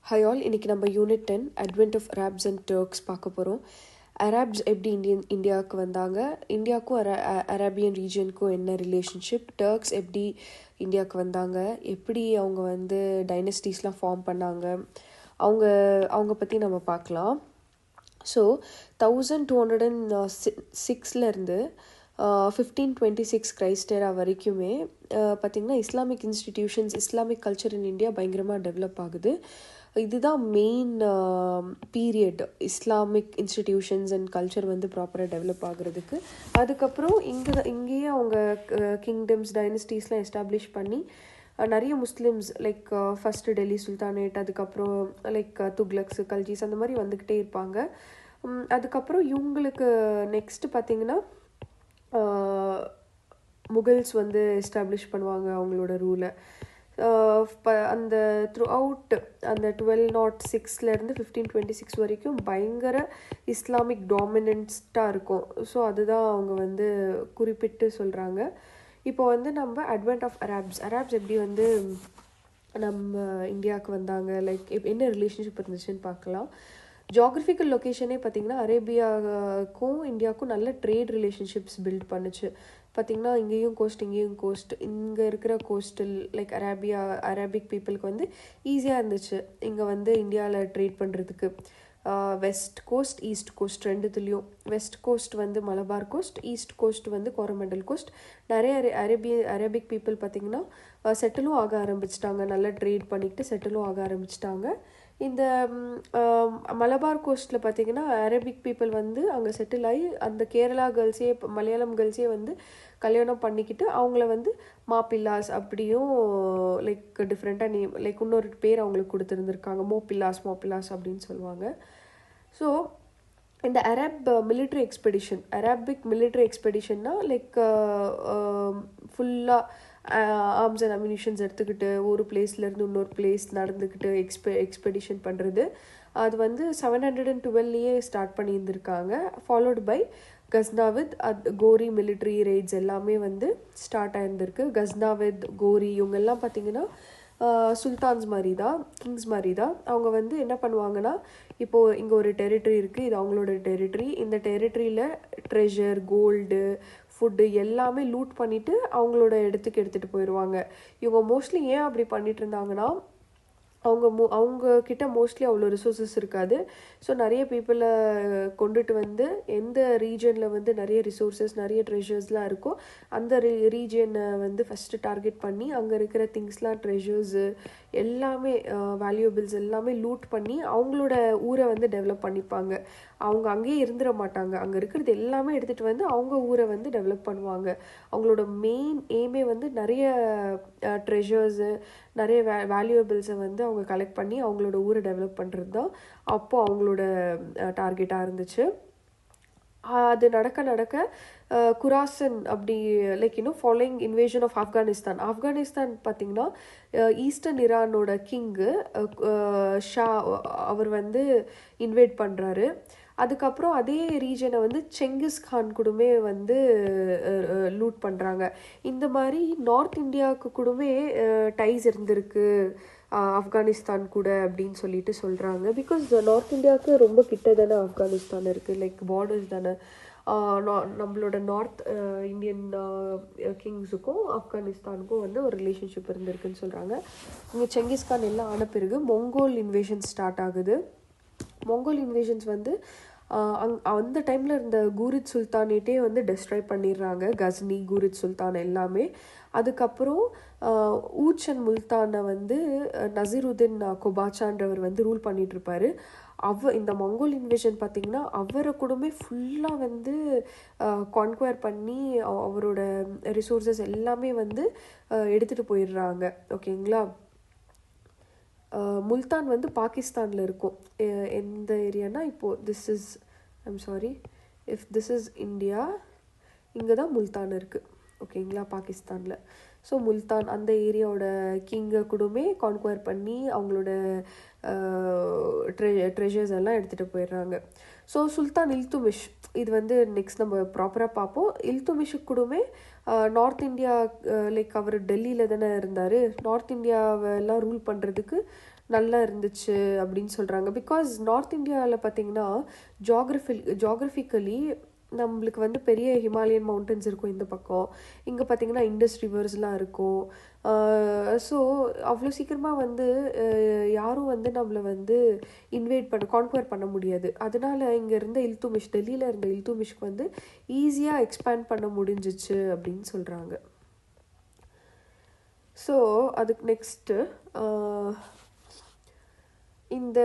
Hi all, இன்றைக்கி நம்ம unit 10 advent of Arabs and Turks பார்க்க போகிறோம். அரப்ஸ் எப்படி இந்தியாவுக்கு வந்தாங்க, இந்தியாவுக்கும் அரேபியன் ரீஜனுக்கும் என்ன ரிலேஷன்ஷிப், டர்க்ஸ் எப்படி இந்தியாவுக்கு வந்தாங்க, எப்படி அவங்க வந்து டைனஸ்டிஸ்லாம் ஃபார்ம் பண்ணாங்க, அவங்க அவங்க பற்றி நம்ம பார்க்கலாம். ஸோ 1206 1526 கிரைஸ்டேரா வரைக்குமே பார்த்திங்கன்னா Islamic institutions, Islamic culture in India பயங்கரமாக டெவலப் ஆகுது. இதுதான் main period Islamic institutions and culture வந்து ப்ராப்பராக டெவலப் ஆகுறதுக்கு. அதுக்கப்புறம் இங்கேயே அவங்க கிங்டம்ஸ், டைனஸ்டிஸ்லாம் எஸ்டாப்ளிஷ் பண்ணி நிறைய Muslims like first Delhi sultanate, அதுக்கப்புறம் லைக் துக்லக்ஸ், கல்ஜிஸ் அந்த மாதிரி வந்துக்கிட்டே இருப்பாங்க. அதுக்கப்புறம் இவங்களுக்கு நெக்ஸ்ட்டு பார்த்திங்கன்னா முகல்ஸ் வந்து எஸ்டாப்ளிஷ் பண்ணுவாங்க அவங்களோட ரூலை. அந்த த்ரூ அவுட் அந்த 1206 1526 வரைக்கும் பயங்கர இஸ்லாமிக் டாமினன்ஸ்டாக இருக்கும். ஸோ அதுதான் அவங்க வந்து குறிப்பிட்டு சொல்கிறாங்க. இப்போ வந்து நம்ம அட்வென்ட் ஆஃப் அரப்ஸ் எப்படி வந்து நம்ம இந்தியாவுக்கு வந்தாங்க, லைக் என்ன ரிலேஷன்ஷிப் இருந்துச்சுன்னு பார்க்கலாம். ஜியாகிரபிக்கல் லொக்கேஷனே பார்த்திங்கன்னா அரேபியாவுக்கும் இந்தியாவுக்கும் நல்ல ட்ரேட் ரிலேஷன்ஷிப்ஸ் பில்ட் பண்ணுச்சு. பார்த்திங்கன்னா இங்கேயும் கோஸ்ட், இங்கேயும் கோஸ்ட். இங்கே இருக்கிற கோஸ்டல் லைக் அரேபிக் பீப்புளுக்கு வந்து ஈஸியாக இருந்துச்சு இங்கே வந்து இந்தியாவில் ட்ரேட் பண்ணுறதுக்கு. வெஸ்ட் கோஸ்ட், ஈஸ்ட் கோஸ்ட் ரெண்டுத்துலேயும். வெஸ்ட் கோஸ்ட் வந்து மலபார் கோஸ்ட், ஈஸ்ட் கோஸ்ட் வந்து கோரமண்டல் கோஸ்ட். நிறைய அரேபிக் பீப்புள் பார்த்திங்கன்னா செட்டிலும் ஆக ஆரம்பிச்சிட்டாங்க, நல்லா ட்ரேட் பண்ணிக்கிட்டு செட்டிலும் ஆக ஆரம்பிச்சிட்டாங்க. இந்த மலபார் கோஸ்ட்டில் பார்த்திங்கன்னா அரேபிக் பீப்புள் வந்து அங்கே செட்டில் ஆகி அந்த கேரளா கேர்ள்ஸே, மலையாளம் கேர்ள்ஸே வந்து கல்யாணம் பண்ணிக்கிட்டு அவங்கள வந்து மாப்பில்லாஸ் அப்படியும் லைக் டிஃப்ரெண்ட்டாக நேம் லைக் இன்னொரு பேர் அவங்களுக்கு கொடுத்துருந்துருக்காங்க, மோப்பில்லாஸ் அப்படின்னு சொல்லுவாங்க. ஸோ இந்த அரபிக் மிலிட்ரி எக்ஸ்பெடிஷன்னா லைக் ஃபுல்லாக ஆர்ம்ஸ் அண்ட் அம்யூனிஷன்ஸ் எடுத்துக்கிட்டு ஒரு பிளேஸ்லேருந்து இன்னொரு பிளேஸ் நடந்துக்கிட்டு எக்ஸ்பெடிஷன் பண்ணுறது. அது வந்து 712 ஸ்டார்ட் பண்ணியிருந்திருக்காங்க. ஃபாலோடு பை கஸ்னாவித், கோரி மிலிட்ரி ரெய்ட்ஸ் எல்லாமே வந்து ஸ்டார்ட் ஆகிருந்திருக்கு. கஸ்னாவித், கோரி இவங்கெல்லாம் பார்த்திங்கன்னா சுல்தான்ஸ் மாதிரி தான், கிங்ஸ் மாதிரி தான். அவங்க வந்து என்ன பண்ணுவாங்கன்னா, இப்போது இங்கே ஒரு டெரிட்டரி இருக்குது, இது அவங்களோட டெரிட்டரி. இந்த டெரிட்டரியில் ட்ரெஷர், கோல்டு, ஃபுட்டு எல்லாமே லூட் பண்ணிவிட்டு அவங்களோட இடத்துக்கு எடுத்துகிட்டு போயிடுவாங்க. இவங்க மோஸ்ட்லி ஏன் அப்படி பண்ணிட்டு இருந்தாங்கன்னா, அவங்க கிட்ட மோஸ்ட்லி அவ்வளோ ரிசோர்ஸஸ் இருக்காது. ஸோ நிறைய பீப்புளை கொண்டுட்டு வந்து எந்த ரீஜனில் வந்து நிறைய ரிசோர்ஸஸ், நிறைய ட்ரெஷர்ஸ்லாம் இருக்கோ அந்த ரீஜனை வந்து ஃபஸ்ட்டு டார்கெட் பண்ணி அங்கே இருக்கிற திங்ஸ்லாம், ட்ரெஷர்ஸு எல்லாமே, வேல்யூபிள்ஸ் எல்லாமே லூட் பண்ணி அவங்களோட ஊரை வந்து டெவலப் பண்ணிப்பாங்க. அவங்க அங்கேயே இருந்துட மாட்டாங்க, அங்கே இருக்கிறது எல்லாமே எடுத்துகிட்டு வந்து அவங்க ஊரை வந்து டெவலப் பண்ணுவாங்க. அவங்களோட மெயின் எய்மே வந்து நிறைய ட்ரெஷர்ஸு, நிறைய வேல்யூபிள்ஸை வந்து அவங்க கலெக்ட் பண்ணி அவங்களோட ஊரை டெவலப் பண்ணுறது தான் அப்போது அவங்களோட டார்கெட்டாக இருந்துச்சு. அது நடக்க குராசன் அப்படி like following invasion of Afghanistan பார்த்திங்கன்னா ஈஸ்டர்ன் ஈரானோட கிங்கு ஷா அவர் வந்து இன்வைட் பண்ணுறாரு. அதுக்கப்புறம் அதே ரீஜனை வந்து செங்கிஸ்கான் கூடமே வந்து லூட் பண்ணுறாங்க. இந்த மாதிரி நார்த் இந்தியாவுக்கு கூடவே டைஸ் இருந்திருக்கு ஆப்கானிஸ்தான் கூட அப்படின்னு சொல்லிட்டு சொல்கிறாங்க. பிகாஸ் நார்த் இந்தியாவுக்கு ரொம்ப கிட்ட தானே ஆப்கானிஸ்தான் இருக்குது, லைக் பார்டர்ஸ் தானே. நம்மளோட நார்த் இந்தியன் கிங்ஸுக்கும் ஆப்கானிஸ்தானுக்கும் வந்து ஒரு ரிலேஷன்ஷிப் இருந்திருக்குன்னு சொல்கிறாங்க. இங்கே செங்கிஸ்கான் எல்லாம் ஆன பிறகு மொங்கோல் இன்வேஷன் ஸ்டார்ட் ஆகுது. மொங்கோல் இன்வேஷன்ஸ் வந்து அந்த டைமில் இருந்த கூரித் சுல்தானேட்டே வந்து டெஸ்ட்ராய் பண்ணிடுறாங்க, கஸ்னி, கூரித் சுல்தான் எல்லாமே. அதுக்கப்புறம் ஊச் அண்ட் முல்தானை வந்து நசீருதீன் கொபாச்சான்றவர் வந்து ரூல் பண்ணிகிட்ருப்பார். இந்த மங்கோல் இன்வேஷன் பார்த்திங்கன்னா அவரை கூடமே ஃபுல்லாக வந்து கான்குயர் பண்ணி அவரோட ரிசோர்ஸஸ் எல்லாமே வந்து எடுத்துகிட்டு போயிடுறாங்க. ஓகேங்களா. முல்தான் வந்து பாகிஸ்தானில் இருக்கும். எந்த ஏரியானா இப்போது திஸ் இஸ் இந்தியா, இங்கே தான் முல்தான் இருக்குது. ஓகேங்களா, பாகிஸ்தானில். ஸோ முல்தான் அந்த ஏரியாவோட கிங்கை கூடமே கான்குயர் பண்ணி அவங்களோட ட்ரெஷர்ஸ் எல்லாம் எடுத்துகிட்டு போயிடுறாங்க. ஸோ சுல்தான் இல்துமிஷ், இது வந்து நெக்ஸ்ட் நம்ம ப்ராப்பராக பார்ப்போம். இல்துமிஷுக்கு கூடமே நார்த் இந்தியா லைக் அவர் டெல்லியில் தானே இருந்தார், நார்த் இந்தியாவெல்லாம் ரூல் பண்ணுறதுக்கு நல்லா இருந்துச்சு அப்படின்னு சொல்கிறாங்க. பிகாஸ் நார்த் இந்தியாவில் பார்த்திங்கன்னா ஜாகிரஃபிக்கலி நம்மளுக்கு வந்து பெரிய ஹிமாலயன் மவுண்டன்ஸ் இருக்கும் இந்த பக்கம். இங்கே பார்த்திங்கன்னா இண்டஸ் ரிவர்ஸ்லாம் இருக்கும். ஸோ அவ்வளோ சீக்கிரமாக வந்து யாரும் வந்து நம்மளை வந்து கான்குவர் பண்ண முடியாது. அதனால இங்கே இருந்த இல்துமிஷ், டெல்லியில் இருந்த இல்துமிஷ்க்கு வந்து ஈஸியாக எக்ஸ்பேண்ட் பண்ண முடிஞ்சிச்சு அப்படின்னு சொல்கிறாங்க. ஸோ அதுக்கு நெக்ஸ்ட்டு இந்த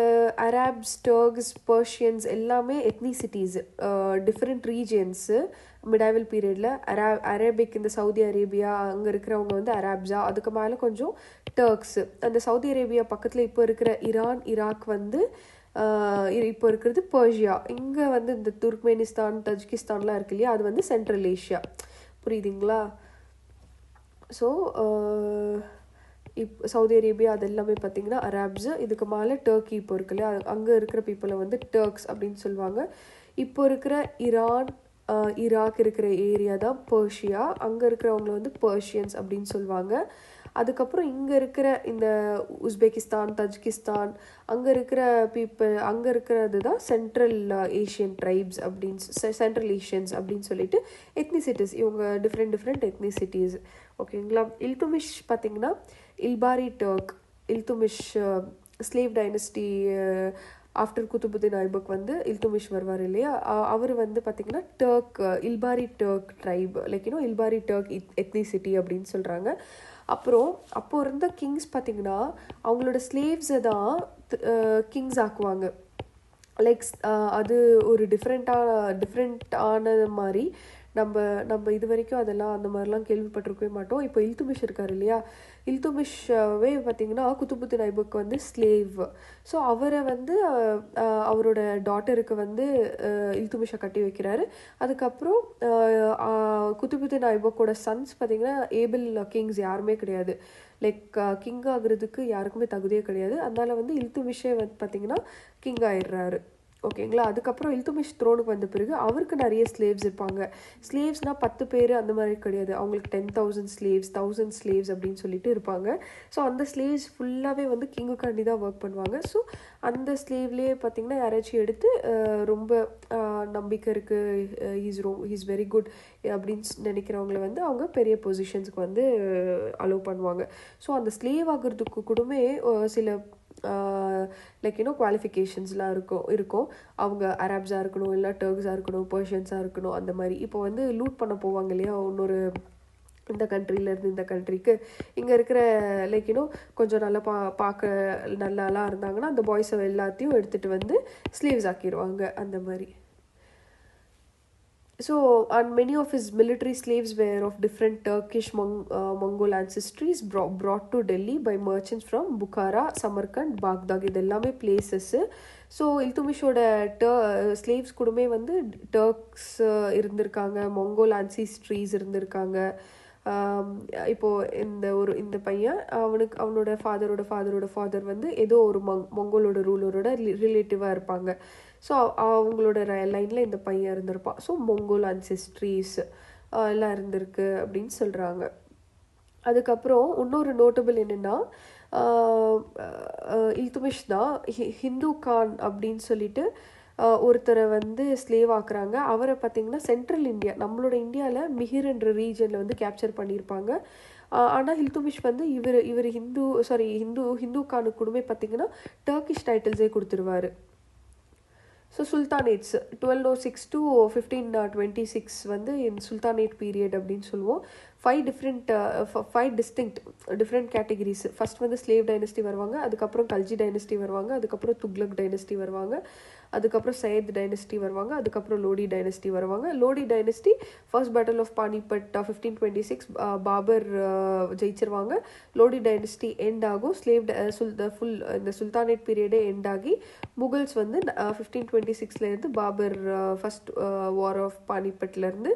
அரேப்ஸ், டர்க்ஸ், பர்ஷியன்ஸ் எல்லாமே எத்னிசிட்டிஸ், டிஃப்ரெண்ட் ரீஜியன்ஸு மிடாவல் பீரியடில். அரேபிக் இந்த சவுதி அரேபியா அங்கே இருக்கிறவங்க வந்து அரேப்ஸா, அதுக்கு மேலே கொஞ்சம் டர்க்ஸு. அந்த சவுதி அரேபியா பக்கத்தில் இப்போ இருக்கிற ஈரான், ஈராக் வந்து இப்போ இருக்கிறது பர்ஷியா. இங்கே வந்து இந்த துர்க்மெனிஸ்தான், தஜிகிஸ்தான்லாம் இருக்கு இல்லையா, அது வந்து சென்ட்ரல் ஏஷியா. புரியுதுங்களா? ஸோ சவுதி அரேபியா அது எல்லாமே பார்த்திங்கன்னா அரேப்ஸு. இதுக்கு மேலே டர்க்கி இப்போ இருக்கு இல்லையா, அங்கே இருக்கிற பீப்புளை வந்து டர்க்ஸ் அப்படின்னு சொல்லுவாங்க. இப்போ இருக்கிற ஈரான், ஈராக் இருக்கிற ஏரியா தான் பர்ஷியா. அங்கே இருக்கிறவங்கள வந்து பர்ஷியன்ஸ் அப்படின்னு சொல்லுவாங்க. அதுக்கப்புறம் இங்கே இருக்கிற இந்த உஸ்பெகிஸ்தான், தஜிகிஸ்தான் அங்கே இருக்கிற அங்கே இருக்கிறது தான் சென்ட்ரல் ஏஷியன் ட்ரைப்ஸ் அப்படின்னு, சென்ட்ரல் ஏஷியன்ஸ் அப்படின்னு சொல்லிட்டு எத்னிசிட்டிஸ். இவங்க டிஃப்ரெண்ட் எத்னிசிட்டிஸ். ஓகேங்களா? இல்துமிஷ் பார்த்திங்கன்னா Ilbari Turk. Iltutmish slave dynasty after Qutbuddin Aibak வந்து இல்துமிஷ் வருவார் இல்லையா, அவர் வந்து பார்த்திங்கன்னா Turk, Ilbari Turk tribe, Ilbari Turk ethnicity அப்படின்னு சொல்கிறாங்க. அப்புறம் அப்போது இருந்த கிங்ஸ் பார்த்திங்கன்னா அவங்களோட ஸ்லேவ்ஸை தான் கிங்ஸ் ஆக்குவாங்க. அது ஒரு டிஃப்ரெண்ட்டான மாதிரி நம்ம இது வரைக்கும் அதெல்லாம் அந்த மாதிரிலாம் கேள்விப்பட்டிருக்கவே மாட்டோம். இப்போ இல்துமிஷ் இருக்கார் இல்லையா, இல்துமிஷ்வே பார்த்திங்கன்னா குத்துபுதீன் ஐபக் வந்து ஸ்லேவ். ஸோ அவரை வந்து அவரோட டாட்டருக்கு வந்து இல்துமிஷை கட்டி வைக்கிறாரு. அதுக்கப்புறம் குத்துபுதீன் ஐபக்கோட சன்ஸ் பார்த்திங்கன்னா ஏபிள் கிங்ஸ் யாருமே கிடையாது. கிங் ஆகுறதுக்கு யாருக்குமே தகுதியே கிடையாது. அதனால வந்து இல்துமிஷே வந்து பார்த்திங்கன்னா கிங் ஆயிடுறாரு. ஓகேங்களா? அதுக்கப்புறம் இல்துமிஷ் த்ரோனுக்கு வந்த பிறகு அவருக்கு நிறைய ஸ்லேவ்ஸ் இருப்பாங்க. ஸ்லேவ்ஸ்னால் 10 பேர் அந்த மாதிரி கிடையாது. அவங்களுக்கு 10,000 ஸ்லேவ்ஸ், 1000 ஸ்லேவ்ஸ் அப்படின்னு சொல்லிட்டு இருப்பாங்க. ஸோ அந்த ஸ்லேவ்ஸ் ஃபுல்லாகவே வந்து கிங்குக்காண்டி தான் ஒர்க் பண்ணுவாங்க. ஸோ அந்த ஸ்லேவ்லேயே பார்த்திங்கன்னா யாராச்சும் எடுத்து ரொம்ப நம்பிக்கை இருக்குது, ஹீஸ் வெரி குட் அப்படின்னு நினைக்கிறவங்கள வந்து அவங்க பெரிய பொசிஷன்ஸுக்கு வந்து அலோவ் பண்ணுவாங்க. ஸோ அந்த ஸ்லேவ் ஆகிறதுக்கு கூடமே சில குவாலிஃபிகேஷன்ஸ்லாம் இருக்கும். அவங்க அரேப்ஸாக இருக்கணும், இல்லை டர்க்ஸாக இருக்கணும், பர்ஷியன்ஸாக இருக்கணும். அந்த மாதிரி இப்போ வந்து லூட் பண்ண போவாங்க இல்லையா, இன்னொரு இந்த கண்ட்ரிலேருந்து இந்த கண்ட்ரிக்கு. இங்கே இருக்கிற கொஞ்சம் நல்லா பார்க்க நல்லாலாம் இருந்தாங்கன்னா அந்த பாய்ஸை எல்லாத்தையும் எடுத்துகிட்டு வந்து ஸ்லீவ்ஸ் ஆக்கிடுவாங்க அந்த மாதிரி. So, and many of his military slaves were of different Turkish Mongol ancestries brought to Delhi by merchants from Bukhara, Samarkand, Baghdad. இதெல்லாமே பிளேசஸ்ஸு. ஸோ இல்துமிஷோட ஸ்லேவ்ஸ் கூடமே வந்து டர்க்ஸ் இருந்திருக்காங்க, மொங்கோல் ஆன்சிஸ்ட்ரீஸ் இருந்திருக்காங்க. இப்போது இந்த பையன் அவனோட ஃபாதரோட வந்து ஏதோ ஒரு மொங்கோலோட ரூலரோட ரிலேட்டிவாக இருப்பாங்க. ஸோ அவங்களோட லைனில் இந்த பையன் இருந்திருப்பான். ஸோ மொங்கோல் ஆன்செஸ்ட்ரீஸ் எல்லாம் இருந்திருக்கு அப்படின்னு சொல்கிறாங்க. அதுக்கப்புறம் இன்னொரு நோட்டபிள் என்னென்னா இல்துமிஷ் தான் ஹிந்து கான் அப்படின்னு சொல்லிட்டு ஒருத்தரை வந்து ஸ்லேவ் ஆக்குறாங்க. அவரை பார்த்திங்கன்னா சென்ட்ரல் இந்தியா, நம்மளோட இந்தியாவில் மிஹிர்ன்ற ரீஜனில் வந்து கேப்சர் பண்ணியிருப்பாங்க. ஆனால் இல்துமிஷ் வந்து இவர் ஹிந்து கானுக்கு கூடமே பார்த்திங்கன்னா டர்க்கிஷ் டைட்டில்ஸே கொடுத்துருவார். ஸோ சுல்தானேட்ஸ் 1206 to 1526 வந்து சுல்தானேட் பீரியட் அப்படின்னு சொல்லுவோம். 5 டிஃப்ரெண்ட் கேட்டகரிஸ். ஃபர்ஸ்ட் வந்து ஸ்லேவ் டைனஸ்டி வருவாங்க, அதுக்கப்புறம் கல்ஜி டைனஸ்டி வருவாங்க, அதுக்கப்புறம் துக்லக் டைனஸ்டி வருவாங்க, அதுக்கப்புறம் சையத் டைனஸ்டி வருவாங்க, அதுக்கப்புறம் லோடி டைனஸ்டி வருவாங்க. Lodi dynasty first battle of Panipat 1526 Babur ஜெயிச்சிருவாங்க. லோடி டைனஸ்டி எண்ட் ஆகும். இந்த சுல்தானேட் பீரியடே எண்ட் ஆகி முகல்ஸ் வந்து 1526லேருந்து பாபர் ஃபர்ஸ்ட் வார் ஆஃப் பானிபட்லேருந்து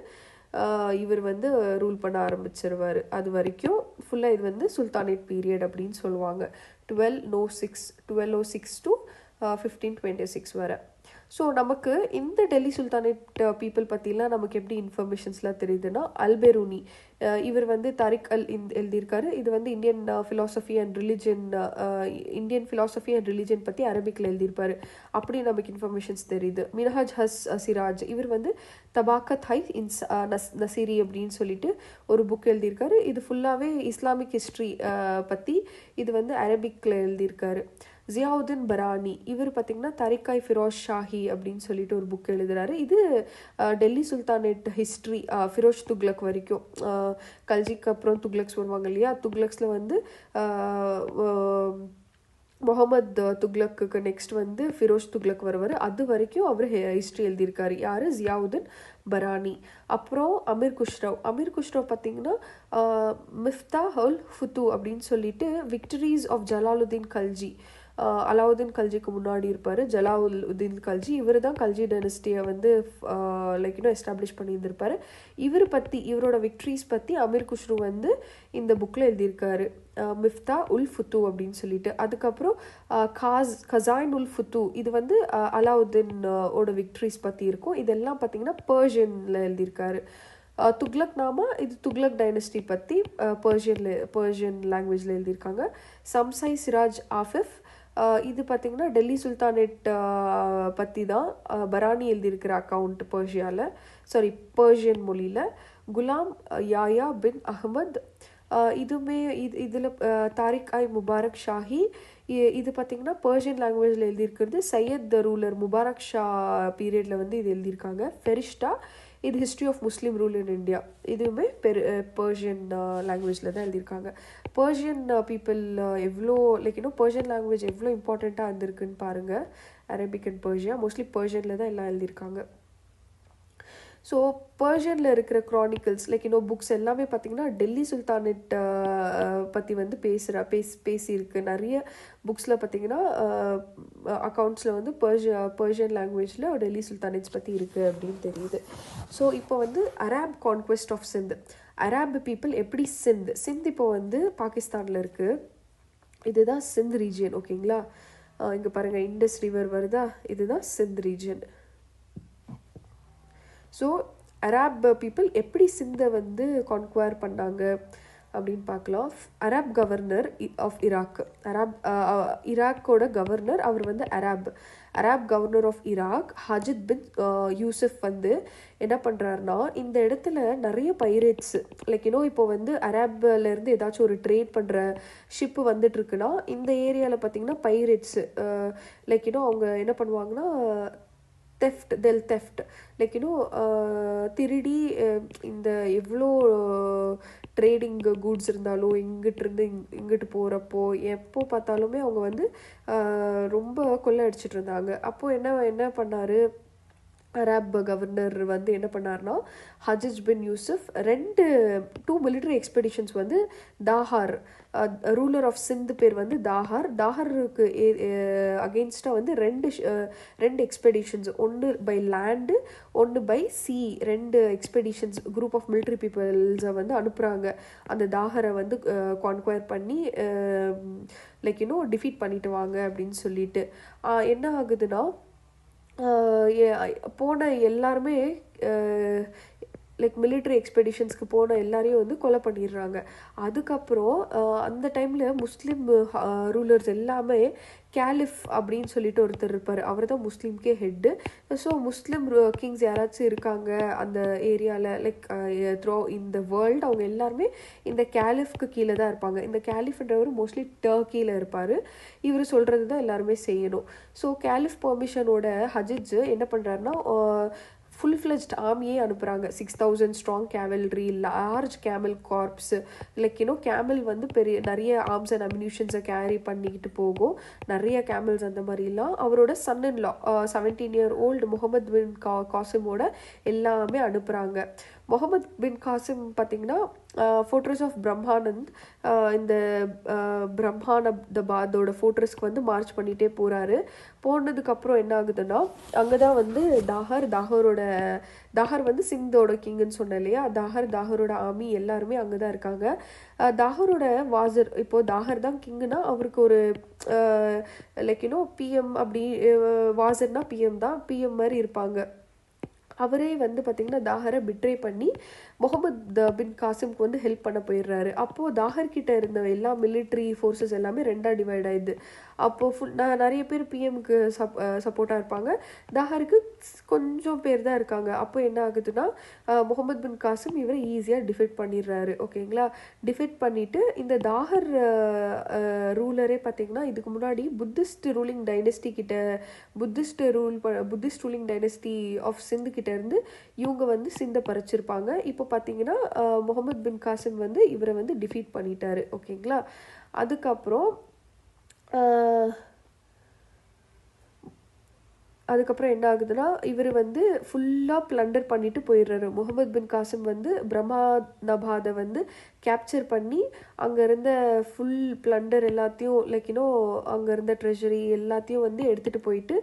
இவர் வந்து ரூல் பண்ண ஆரம்பிச்சிருவார். அது வரைக்கும் ஃபுல்லாக இது வந்து சுல்தானேட் பீரியட் அப்படின்னு சொல்லுவாங்க. 1206 to 1526 வரை. ஸோ நமக்கு இந்த டெல்லி சுல்தானேட் பீப்புள் பற்றிலாம் நமக்கு எப்படி இன்ஃபர்மேஷன்ஸ்லாம் தெரியுதுன்னா, அல்பெரூனி இவர் வந்து தாரிக் அல் எழுதியிருக்காரு. இது வந்து இந்தியன் ஃபிலாசபி அண்ட் ரிலிஜன் பற்றி அரபிக்கில் எழுதியிருப்பாரு. அப்படி நமக்கு இன்ஃபர்மேஷன்ஸ் தெரியுது. மினஹாஜ் சிராஜ் இவர் வந்து தபாக்கத் ஹை நசீரி அப்படின்னு சொல்லிட்டு ஒரு புக் எழுதியிருக்காரு. இது ஃபுல்லாகவே இஸ்லாமிக் ஹிஸ்ட்ரி பற்றி இது வந்து அரபிக்கில் எழுதியிருக்காரு. ஜியாவுதீன் பரானி இவர் பார்த்திங்கன்னா தரிக்காய் ஃபிரோஸ் ஷாஹி அப்படின்னு சொல்லிட்டு ஒரு புக் எழுதுறாரு. இது டெல்லி சுல்தானேட் ஹிஸ்ட்ரி ஃபிரோஸ் துக்லக் வரைக்கும், கல்ஜிக்கு அப்புறம் துக்லக்ஸ் வருவாங்க இல்லையா, துக்லக்ஸில் வந்து முகமது துக்லக்கு நெக்ஸ்ட் வந்து ஃபிரோஸ் துக்லக் வருவார். அது வரைக்கும் அவர் ஹிஸ்ட்ரி எழுதியிருக்காரு. யார்? ஜியாவுதீன் பரானி. அப்புறம் அமீர் குஷ்ரவ் பார்த்திங்கன்னா மிஃப்தா உல் ஃபுத்து அப்படின்னு சொல்லிட்டு விக்டரிஸ் ஆஃப் ஜலாலுதீன் கல்ஜி, அலாவுதீன் கல்ஜிக்கு முன்னாடி இருப்பார் ஜலாலுதீன் கல்ஜி. இவர் தான் கல்ஜி டைனஸ்டியை வந்து எஸ்டாப்ளிஷ் பண்ணியிருந்திருப்பார். இவரோட விக்ட்ரிஸ் பற்றி அமீர் குஷ்ரு வந்து இந்த புக்கில் எழுதியிருக்காரு, மிஃப்தா உல் ஃபுத்து அப்படின்னு சொல்லிட்டு. அதுக்கப்புறம் கசாயின் உல் ஃபுத்து இது வந்து அலாவுதீன் ஓட விக்ட்ரிஸ் பற்றி இருக்கும். இதெல்லாம் பார்த்திங்கன்னா பர்ஷியனில் எழுதியிருக்காரு. துக்லக் நாமா இது துக்லக் டைனஸ்டி பற்றி பர்ஷியன் லாங்குவேஜில் எழுதியிருக்காங்க. சம்சை சிராஜ் ஆஃபிஃப் இது பார்த்திங்கன்னா டெல்லி சுல்தானேட் பற்றி தான் பரானி எழுதியிருக்கிற அக்கௌண்ட் பர்ஷியன் மொழியில். குலாம் யாயா பின் அஹ்மத் இதுவுமே இதில் தாரிக் ஐ முபாரக் ஷாஹி இது பார்த்திங்கன்னா பர்ஷியன் லாங்குவேஜில் எழுதியிருக்கிறது. சையத் ரூலர் முபாரக் ஷா பீரியடில் வந்து இது எழுதியிருக்காங்க. ஃபெரிஷ்டா இது history of Muslim rule in India, இதுவுமே பர்ஷியன் லாங்குவேஜில் தான் எழுதியிருக்காங்க. பர்ஷியன் பீப்புள் எவ்வளோ பர்ஷியன் லாங்குவேஜ் எவ்வளோ இம்பார்ட்டண்ட்டாக இருந்திருக்குன்னு பாருங்கள். அரபிக் அண்ட் பர்ஷியா மோஸ்ட்லி பர்ஷியனில் தான் எல்லாம் எழுதியிருக்காங்க. ஸோ பர்ஷியனில் இருக்கிற க்ரானிக்கல்ஸ் புக்ஸ் எல்லாமே பார்த்திங்கன்னா டெல்லி சுல்தானேட் பற்றி வந்து பேசியிருக்கு. நிறைய புக்ஸில் பார்த்திங்கன்னா அக்கௌண்ட்ஸில் வந்து பர்ஷியன் லாங்குவேஜில் டெல்லி சுல்தானேட்ஸ் பற்றி இருக்குது அப்படின்னு தெரியுது. ஸோ இப்போ வந்து Arab conquest of Sindh, Arab people எப்படி சிந்த் இப்போ வந்து பாகிஸ்தானில் இருக்குது. இதுதான் சிந்த் ரீஜியன். ஓகேங்களா, இங்கே பாருங்கள் இண்டஸ் ரிவர் வருதா, இதுதான் Sindh region. So Arab people எப்படி சிந்தை வந்து கான்குவயர் பண்ணாங்க அப்படின்னு பார்க்கலாம். அரேப் கவர்னர் ஆஃப் ஈராக்கோட கவர்னர் அவர் வந்து அரேப் கவர்னர் ஆஃப் ஈராக் ஹஜித் பின் யூசுஃப் வந்து என்ன பண்ணுறாருனா, இந்த இடத்துல நிறைய பைரேட்ஸ் இப்போ வந்து அரேப்லேருந்து ஏதாச்சும் ஒரு ட்ரேட் பண்ணுற ஷிப்பு வந்துட்டுருக்குன்னா இந்த ஏரியாவில் பார்த்திங்கன்னா பைரேட்ஸு அவங்க என்ன பண்ணுவாங்கன்னா தெஃப்ட் திருடி இந்த எவ்வளோ ட்ரேடிங் கூட்ஸ் இருந்தாலும் இங்கிட்டு போகிறப்போ எப்போ பார்த்தாலுமே அவங்க வந்து ரொம்ப கொள்ளை அடிச்சிட்டு இருந்தாங்க. அப்போது என்ன பண்ணார் அரேப் கவர்னர் வந்து என்ன பண்ணார்னா, ஹஜித் பின் யூசுஃப் 2 மிலிட்ரி எக்ஸ்பெடிஷன்ஸ் வந்து தாஹார், ரூலர் ஆஃப் சிந்த் பேர் வந்து தாஹருக்கு அகெயின்ஸ்டாக வந்து 2 எக்ஸ்பெடிஷன்ஸ், ஒன்று பை லேண்டு ஒன்று by sea, 2 expeditions group of military பீப்புள்ஸை வந்து அனுப்புகிறாங்க. அந்த தாஹரை வந்து கான்குவயர் பண்ணி டிஃபீட் பண்ணிட்டு வாங்க அப்படின்னு சொல்லிட்டு. என்ன ஆகுதுன்னா, போன எல்லாருமே மிலிட்ரி எக்ஸ்பெடிஷன்ஸ்க்கு போன எல்லாரையும் வந்து கொலை பண்ணிடுறாங்க. அதுக்கப்புறம் அந்த டைமில் முஸ்லீம் ரூலர்ஸ் எல்லாமே கேலிஃப் அப்படின்னு சொல்லிட்டு ஒருத்தர் இருப்பார், அவர் தான் முஸ்லீம்கே ஹெட்டு. ஸோ முஸ்லீம் கிங்ஸ் யாராச்சும் இருக்காங்க அந்த ஏரியாவில் த்ரோ இந்த வேர்ல்டு, அவங்க எல்லாருமே இந்த கேலிஃப்க்கு கீழே தான் இருப்பாங்க. இந்த கேலிஃப்ன்றவர் மோஸ்ட்லி டர்க்கியில் இருப்பார். இவர் சொல்கிறது தான் எல்லாருமே செய்யணும். ஸோ கேலிஃப் பெர்மிஷனோட ஹஜித் என்ன பண்ணுறாருன்னா ஃபுல் ஃப்ளெஜ்ட் ஆர்மியே அனுப்புகிறாங்க. 6000 strong cavalry, large camel corps, camel வந்து நிறைய ஆர்ம்ஸ் அண்ட் அம்யூனிஷன்ஸை கேரி பண்ணிக்கிட்டு போகும், நிறைய கேமல்ஸ் அந்த மாதிரிலாம். அவரோட son in law 17 year old Mohammed பின் காசிமோட எல்லாமே அனுப்புகிறாங்க. முகமது பின் காசிம் பார்த்திங்கன்னா ஃபோர்ட்ரஸ் ஆஃப் பிரம்மானந்த், இந்த பிரம்மானபாதோட ஃபோர்ட்ரஸ்க்கு வந்து மார்ச் பண்ணிகிட்டே போகிறாரு. போனதுக்கப்புறம் என்ன ஆகுதுன்னா, அங்கே தான் வந்து தாஹர் வந்து சிந்தோட கிங்குன்னு சொன்னேன் இல்லையா, தாஹரோட ஆர்மி எல்லாருமே அங்கே தான் இருக்காங்க. தாஹரோட வாசர், இப்போது தாஹர் தான் கிங்குனா அவருக்கு ஒரு பிஎம் அப்படி, வாசர்னா பிஎம் தான், பிஎம் மாதிரி இருப்பாங்க. அவரே வந்து பார்த்திங்கன்னா தாஹரை பிட்ரே பண்ணி முகமது பின் காசிம்க்கு வந்து ஹெல்ப் பண்ண போயிடுறாரு. அப்போது தாகர் கிட்ட இருந்த எல்லா மிலிட்ரி ஃபோர்ஸஸ் எல்லாமே ரெண்டாக டிவைட் ஆயிடுது. அப்போது நிறைய பேர் பிஎம்க்கு சப்போர்ட்டாக இருப்பாங்க, தாகருக்கு கொஞ்சம் பேர் தான் இருக்காங்க. அப்போ என்ன ஆகுதுன்னா முகமது பின் காசிம் இவரை ஈஸியாக டிஃபீட் பண்ணிடுறாரு. ஓகேங்களா, டிஃபீட் பண்ணிவிட்டு இந்த தாகர் ரூலரே பார்த்திங்கன்னா இதுக்கு முன்னாடி புத்திஸ்ட் ரூலிங் டைனஸ்டி கிட்ட புத்திஸ்ட் ரூலிங் டைனஸ்டி ஆஃப் சிந்து கிட்ட இருந்து இவங்க வந்து சிந்தை பறிச்சிருப்பாங்க. இப்போ பார்த்தீங்கன்னா முகமது பின் காசிம் வந்து இவரை வந்து டிஃபீட் பண்ணிட்டாரு. ஓகேங்களா, அதுக்கப்புறம் என்ன ஆகுதுன்னா இவர் வந்து ஃபுல்லாக ப்ளண்டர் பண்ணிட்டு போயிடுறாரு. முகமது பின் காசிம் வந்து பிரம்மானபாதை வந்து கேப்சர் பண்ணி அங்கே இருந்த ஃபுல் ப்ளண்டர் எல்லாத்தையும் லைக் அங்கே இருந்த ட்ரெஷரி எல்லாத்தையும் வந்து எடுத்துகிட்டு போயிட்டு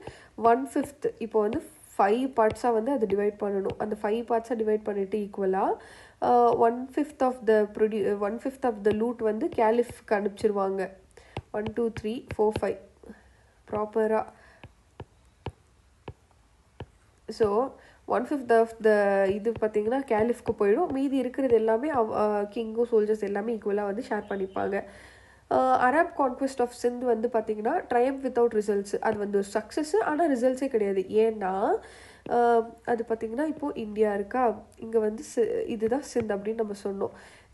1/5 இப்போ வந்து 5 பார்ட்ஸாக வந்து அதை டிவைட் பண்ணணும். அந்த 5 பார்ட்ஸாக டிவைட் பண்ணிவிட்டு ஈக்குவலாக 1/5 ஆஃப் த லூட் வந்து கேலிஃப்க்கு அனுப்பிச்சிருவாங்க. 1 2 3 4 5 ப்ராப்பராக. ஸோ 1/5 ஆஃப் த இது பார்த்திங்கன்னா கேலிஃப்க்கு போயிடும். மீதி இருக்கிறது எல்லாமே கிங்கும் சோல்ஜர்ஸ் எல்லாமே ஈக்குவலாக வந்து ஷேர் பண்ணிப்பாங்க. அரப் கான்க்வெஸ்ட் ஆஃப் சிந்த் வந்து பார்த்திங்கன்னா ட்ரையம்ப் வித்தவுட் ரிசல்ட்ஸ். அது வந்து ஒரு சக்ஸஸ்ஸு, ஆனால் ரிசல்ட்ஸே கிடையாது. ஏன்னா அது பார்த்திங்கன்னா இப்போது இந்தியா இருக்கா, இங்கே வந்து இதுதான் சிந்த் அப்படின்னு நம்ம சொன்னோம்.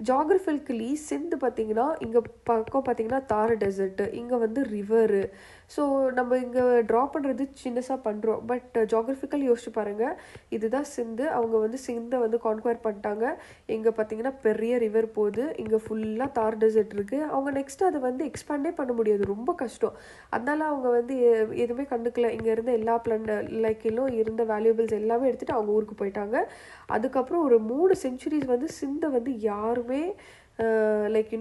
ஜாகிரபிக்கலி சிந்து பார்த்திங்கன்னா இங்கே பக்கம் பார்த்திங்கன்னா தார் டெசர்ட்டு, இங்கே வந்து ரிவரு. ஸோ நம்ம இங்கே ட்ரா பண்ணுறது சின்னஸாக பண்ணுறோம், பட் ஜாகிரபிக்கல் யோசிச்சு பாருங்கள், இதுதான் சிந்து. அவங்க வந்து சிந்தை வந்து கான்குவர் பண்ணிட்டாங்க. இங்கே பார்த்திங்கன்னா பெரிய ரிவர் போகுது, இங்கே ஃபுல்லாக தார் டெசர்ட் இருக்குது. அவங்க நெக்ஸ்ட்டு அதை வந்து எக்ஸ்பேண்டே பண்ண முடியாது, ரொம்ப கஷ்டம். அதனால அவங்க வந்து எதுவுமே கண்டுக்கல. இங்கே இருந்த எல்லா லைக் இருந்த வேல்யூபிள்ஸ் எல்லாமே எடுத்துகிட்டு அவங்க ஊருக்கு போயிட்டாங்க. அதுக்கப்புறம் ஒரு 3 செஞ்சுரிஸ் வந்து சிந்தை வந்து யாருமே லைக்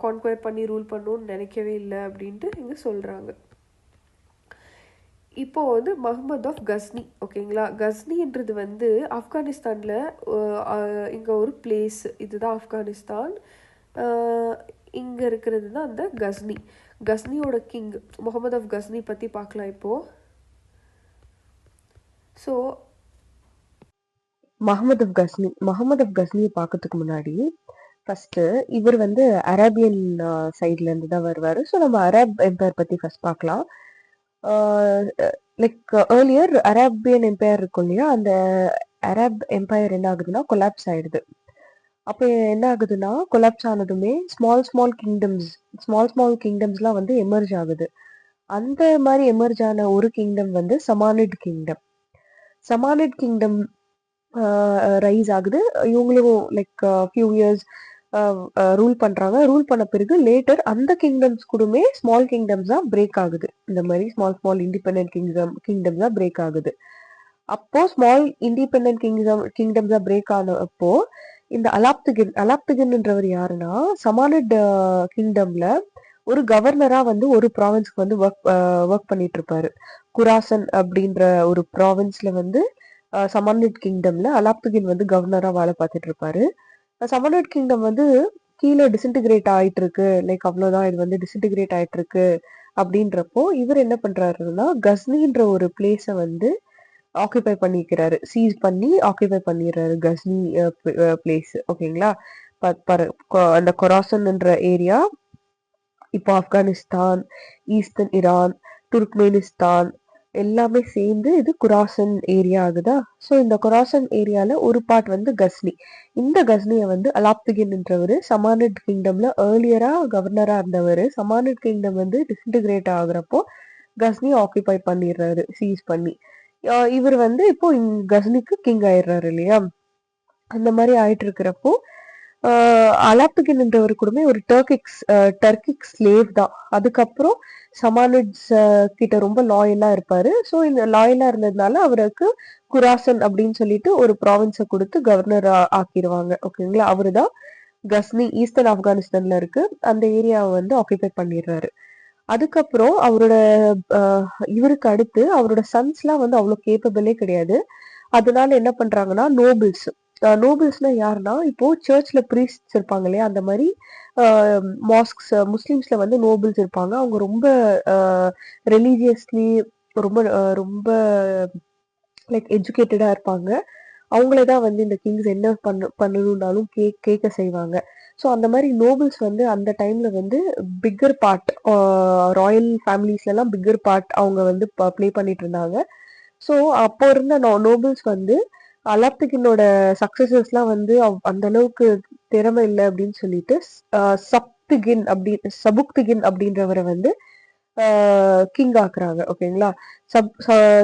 கான்குவர் பண்ணி ரூல் பண்ணணும்னு நினைக்கவே இல்லை அப்படின்ட்டு இங்கே சொல்கிறாங்க. இப்போது வந்து மஹ்மத் ஆஃப் கஸ்னி. ஓகேங்களா, கஸ்னின்றது வந்து ஆப்கானிஸ்தானில் இங்கே ஒரு பிளேஸ். இதுதான் ஆப்கானிஸ்தான். இங்கே இருக்கிறது தான் அந்த கஸ்னி. கஸ்னியோட கிங் முகமது ஆஃப் கஸ்னி பற்றி பார்க்கலாம் இப்போது. ஸோ முகமது ஆஃப் கஸ்னியை பார்க்கறதுக்கு முன்னாடி ஃபர்ஸ்ட் இவர் வந்து அரேபியன் சைட்ல இருந்து தான் வருவார். ஸோ நம்ம அரேப் எம்பையர் பத்தி ஃபர்ஸ்ட் பார்க்கலாம். லைக் ஏர்லியர் அரேபியன் எம்பையர் இருக்கும் இல்லையா, அந்த அரேப் எம்பையர் என்ன ஆகுதுன்னா கொலாப்ஸ் ஆயிடுது. அப்போ என்ன ஆகுதுன்னா கொலாப்ஸ் ஆனதுமே ஸ்மால் கிங்டம்ஸ்லாம் வந்து எமர்ஜ் ஆகுது. அந்த மாதிரி எமர்ஜ் ஆன ஒரு கிங்டம் வந்து சமானிட் கிங்டம் ரைஸ் ஆகுது. இவங்களும் லைக் ஃபியூ இயர்ஸ் ரூல் பண்றாங்க. ரூல் பண்ண பிறகு லேட்டர் அந்த கிங்டம்ஸ் கூடமே ஸ்மால் கிங்டம்ஸ் தான் பிரேக் ஆகுது. இந்த மாதிரி ஸ்மால் இண்டிபெண்டன்ட் கிங்டம்ஸ் தான் பிரேக் ஆகுது. அப்போ ஸ்மால் இண்டிபெண்டன்ட் கிங்டம்ஸ் தான் பிரேக் ஆனப்போ இந்த அலாப்திகின்ன்றவர் யாருன்னா சமானிட் கிங்டம்ல ஒரு கவர்னரா வந்து ஒரு ப்ராவின்ஸ்க்கு வந்து ஒர்க் பண்ணிட்டு இருப்பாரு. குராசன் அப்படின்ற ஒரு ப்ராவின்ஸ்ல வந்து சமானிட் கிங்டம்ல அலாப்திகின் வந்து கவர்னரா வேலை பார்த்துட்டு இருப்பாரு. சமானிட் கிங்டம் வந்து கீழே டிஸ்இன்டிகிரேட் ஆயிட்டு இருக்கு, லைக் அவ்வளவுதான், இது வந்து டிஸ்இன்டிகிரேட் ஆயிட்டு இருக்கு அப்படின்றப்போ இவர் என்ன பண்றாருன்னா கஸ்னின்ற ஒரு பிளேஸ வந்து ஆக்குபை பண்ணிக்கிறாரு, சீஸ் பண்ணி ஆக்குபை பண்ணிடுறாரு கஸ்னி பிளேஸ். ஓகேங்களா, அந்த கொராசன்ன்ற ஏரியா இப்போ ஆப்கானிஸ்தான், ஈஸ்டர்ன் ஈரான், துர்க்மெனிஸ்தான் எல்லாமே சேர்ந்து இது குராசன் ஏரியா ஆகுதா. ஸோ இந்த குராசன் ஏரியால ஒரு பார்ட் வந்து கஸ்னி. இந்த கஸ்னியை வந்து அலாப்திகின்ன்றவர் சமானிட் கிங்டம்ல ஏர்லியரா கவர்னரா இருந்தவர். சமானிட் கிங்டம் வந்து டிஸ்இன்டிகிரேட் ஆகுறப்போ கஸ்னி ஆக்குபை பண்ணிடுறாரு, சீஸ் பண்ணி. இவர் வந்து இப்போ கஸ்னிக்கு கிங் ஆயிடுறாரு இல்லையா. அந்த மாதிரி ஆயிட்டு இருக்கிறப்போ அலாப்திகின்ன்றவர் கூடமே ஒரு டர்கிக் ஸ்லேவ் தான். அதுக்கப்புறம் சமானிட்ஸ் கிட்ட ரொம்ப லாயலா இருப்பாரு. ஸோ இந்த லாயலா இருந்ததுனால அவருக்கு குராசன் அப்படின்னு சொல்லிட்டு ஒரு ப்ராவின்ஸை கொடுத்து கவர்னர் ஆக்கிடுவாங்க. ஓகேங்களா, அவரு தான் கஸ்னி ஈஸ்டர்ன் ஆப்கானிஸ்தான்ல இருக்கு அந்த ஏரியாவை வந்து ஆக்குபை பண்ணிடுறாரு. அதுக்கப்புறம் அவரோட இவருக்கு அடுத்து அவரோட சன்ஸ்லாம் வந்து அவ்வளோ கேப்பபிளே கிடையாது. அதனால என்ன பண்றாங்கன்னா நோபல்ஸ்னா யாருன்னா இப்போ சர்ச்ல ப்ரீஸ்ட்ஸ் இருப்பாங்க இல்லையா, அந்த மாதிரி மாஸ்க்ஸ் முஸ்லிம்ஸ்ல வந்து நோபல்ஸ் இருப்பாங்க. அவங்க ரொம்ப ரிலீஜியஸ்லி ரொம்ப ரொம்ப லைக் எஜுகேட்டடா இருப்பாங்க. அவங்கள தான் வந்து இந்த கிங்ஸ் என்ன பண்ணணும்னாலும் கேட்க செய்வாங்க. ஸோ அந்த மாதிரி நோபல்ஸ் வந்து அந்த டைம்ல வந்து பிக்கர் பார்ட், ராயல் ஃபேமிலிஸ்லாம் பிக்கர் பார்ட் அவங்க வந்து ப்ளே பண்ணிட்டு இருந்தாங்க. ஸோ அப்போ இருந்த நோபல்ஸ் வந்து அலாப்திகினோட சக்சஸர்ஸ்லாம் வந்து அந்த அளவுக்கு திறமை இல்லை அப்படின்னு சொல்லிட்டு சபுக்திகின் அப்படின்றவரை வந்து கிங் ஆக்குறாங்க. ஓகேங்களா.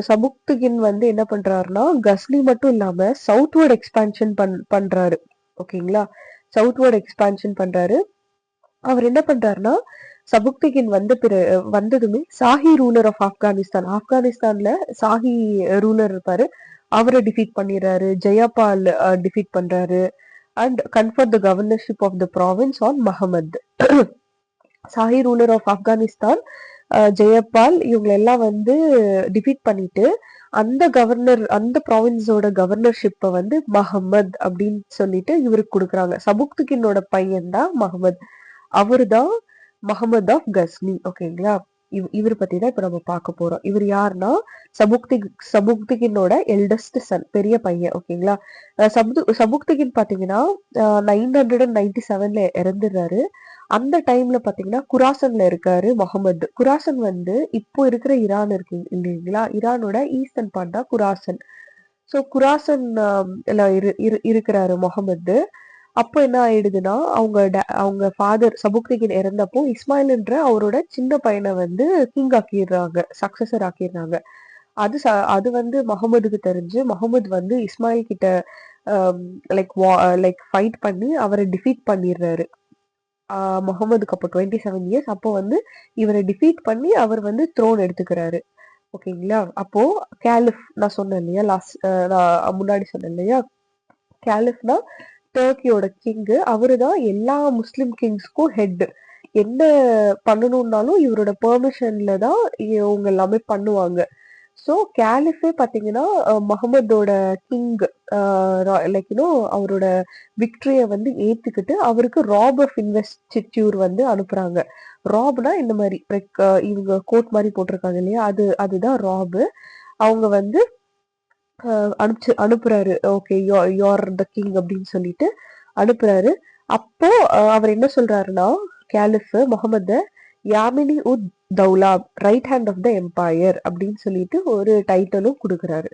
சபுக்திகின் வந்து என்ன பண்றாருன்னா கஸ்னி மட்டும் இல்லாம சவுத்வர்ட் எக்ஸ்பான்ஷன் பண்றாரு. ஓகேங்களா. சவுத்வர்ட் எக்ஸ்பான்ஷன் பண்றாரு. அவர் என்ன பண்றாருன்னா சபுக்திகின் வந்ததுமே சாஹி ரூலர் ஆஃப் ஆப்கானிஸ்தான்ல சாஹி ரூலர் இருப்பாரு, அவரை டிஃபீட் பண்ணிடுறாரு. ஜெயபால் டிஃபீட் பண்றாரு and confer the governorship of the province on Mahmud. Shahi ruler of Afghanistan, Jayapal இவங்க எல்லாம் வந்து டிஃபீட் பண்ணிட்டு அந்த ப்ராவின்ஸோட கவர்னர்ஷிப்பை வந்து மஹமத் அப்படின்னு சொல்லிட்டு இவருக்கு கொடுக்குறாங்க. சபுக்திகினோட பையன் தான் மஹமத். அவரு தான் மஹமத் ஆஃப் கஸ்னி. ஓகேங்களா. இவர் பத்தி தான் இப்ப நம்ம பார்க்க போறோம். இவர் யாருன்னா சபுக்திகினோட எல்டஸ்ட் சன், பெரிய பையன். ஓகேங்களா. சபுக்திகின் பாத்தீங்கன்னா 997ல இறந்துடுறாரு. அந்த டைம்ல பாத்தீங்கன்னா குராசன்ல இருக்காரு முகமது. குராசன் வந்து இப்போ இருக்கிற ஈரான் இருக்கு இல்லைங்களா, ஈரானோட ஈஸ்டர்ன் பார்ட் தான் குராசன். ஸோ குராசன் இருக்கிறாரு முகமது. அப்போ என்ன ஆயிடுதுன்னா அவங்க ஃபாதர் சபுக்திகின் இறந்தப்போ இஸ்மாயில்ன்ற அவரோட சின்ன பையனை வந்து கிங் ஆக்கிடுறாங்க, சக்சஸர் ஆக்கிடுறாங்க. அது வந்து முகமதுக்கு தெரிஞ்சு முகமது வந்து இஸ்மாயில் கிட்ட லைக் ஃபைட் பண்ணி அவரை டிஃபீட் பண்ணிடுறாரு. முகமதுக்கு அப்போ 27 இயர்ஸ். அப்போ வந்து இவரை டிஃபீட் பண்ணி அவர் வந்து த்ரோன் எடுத்துக்கிறாரு. ஓகேங்களா. அப்போ கேலிஃப் நான் சொன்னேன் இல்லையா, நான் முன்னாடி சொன்னேன் இல்லையா, கேலிஃப்னா டர்க்கியோட கிங்கு. அவரு தான் எல்லா முஸ்லிம் கிங்ஸ்க்கும் ஹெட். என்ன பண்ணணும்னாலும் இவரோட பெர்மிஷன்ல தான் இவங்க எல்லாமே பண்ணுவாங்க. ஸோ கேலிஃபே பாத்தீங்கன்னா முகமதோட கிங் லைக் அவரோட விக்டரிய வந்து ஏத்துக்கிட்டு அவருக்கு ராப் ஆஃப் இன்வெஸ்டிட்யூர் வந்து அனுப்புறாங்க. ராப்னா இந்த மாதிரி லைக் இவங்க கோட் மாதிரி போட்டிருக்காங்க இல்லையா, அதுதான் ராப். அவங்க வந்து அனுப்புறாரு. ஓகே, யோர் த கிங் அப்படின்னு சொல்லிட்டு அனுப்புறாரு. அப்போ அவர் என்ன சொல்றாருன்னா caliph Muhammad Yamini ud Daula, right hand of the empire அப்படின்னு சொல்லிட்டு ஒரு டைட்டிலும் கொடுக்குறாரு.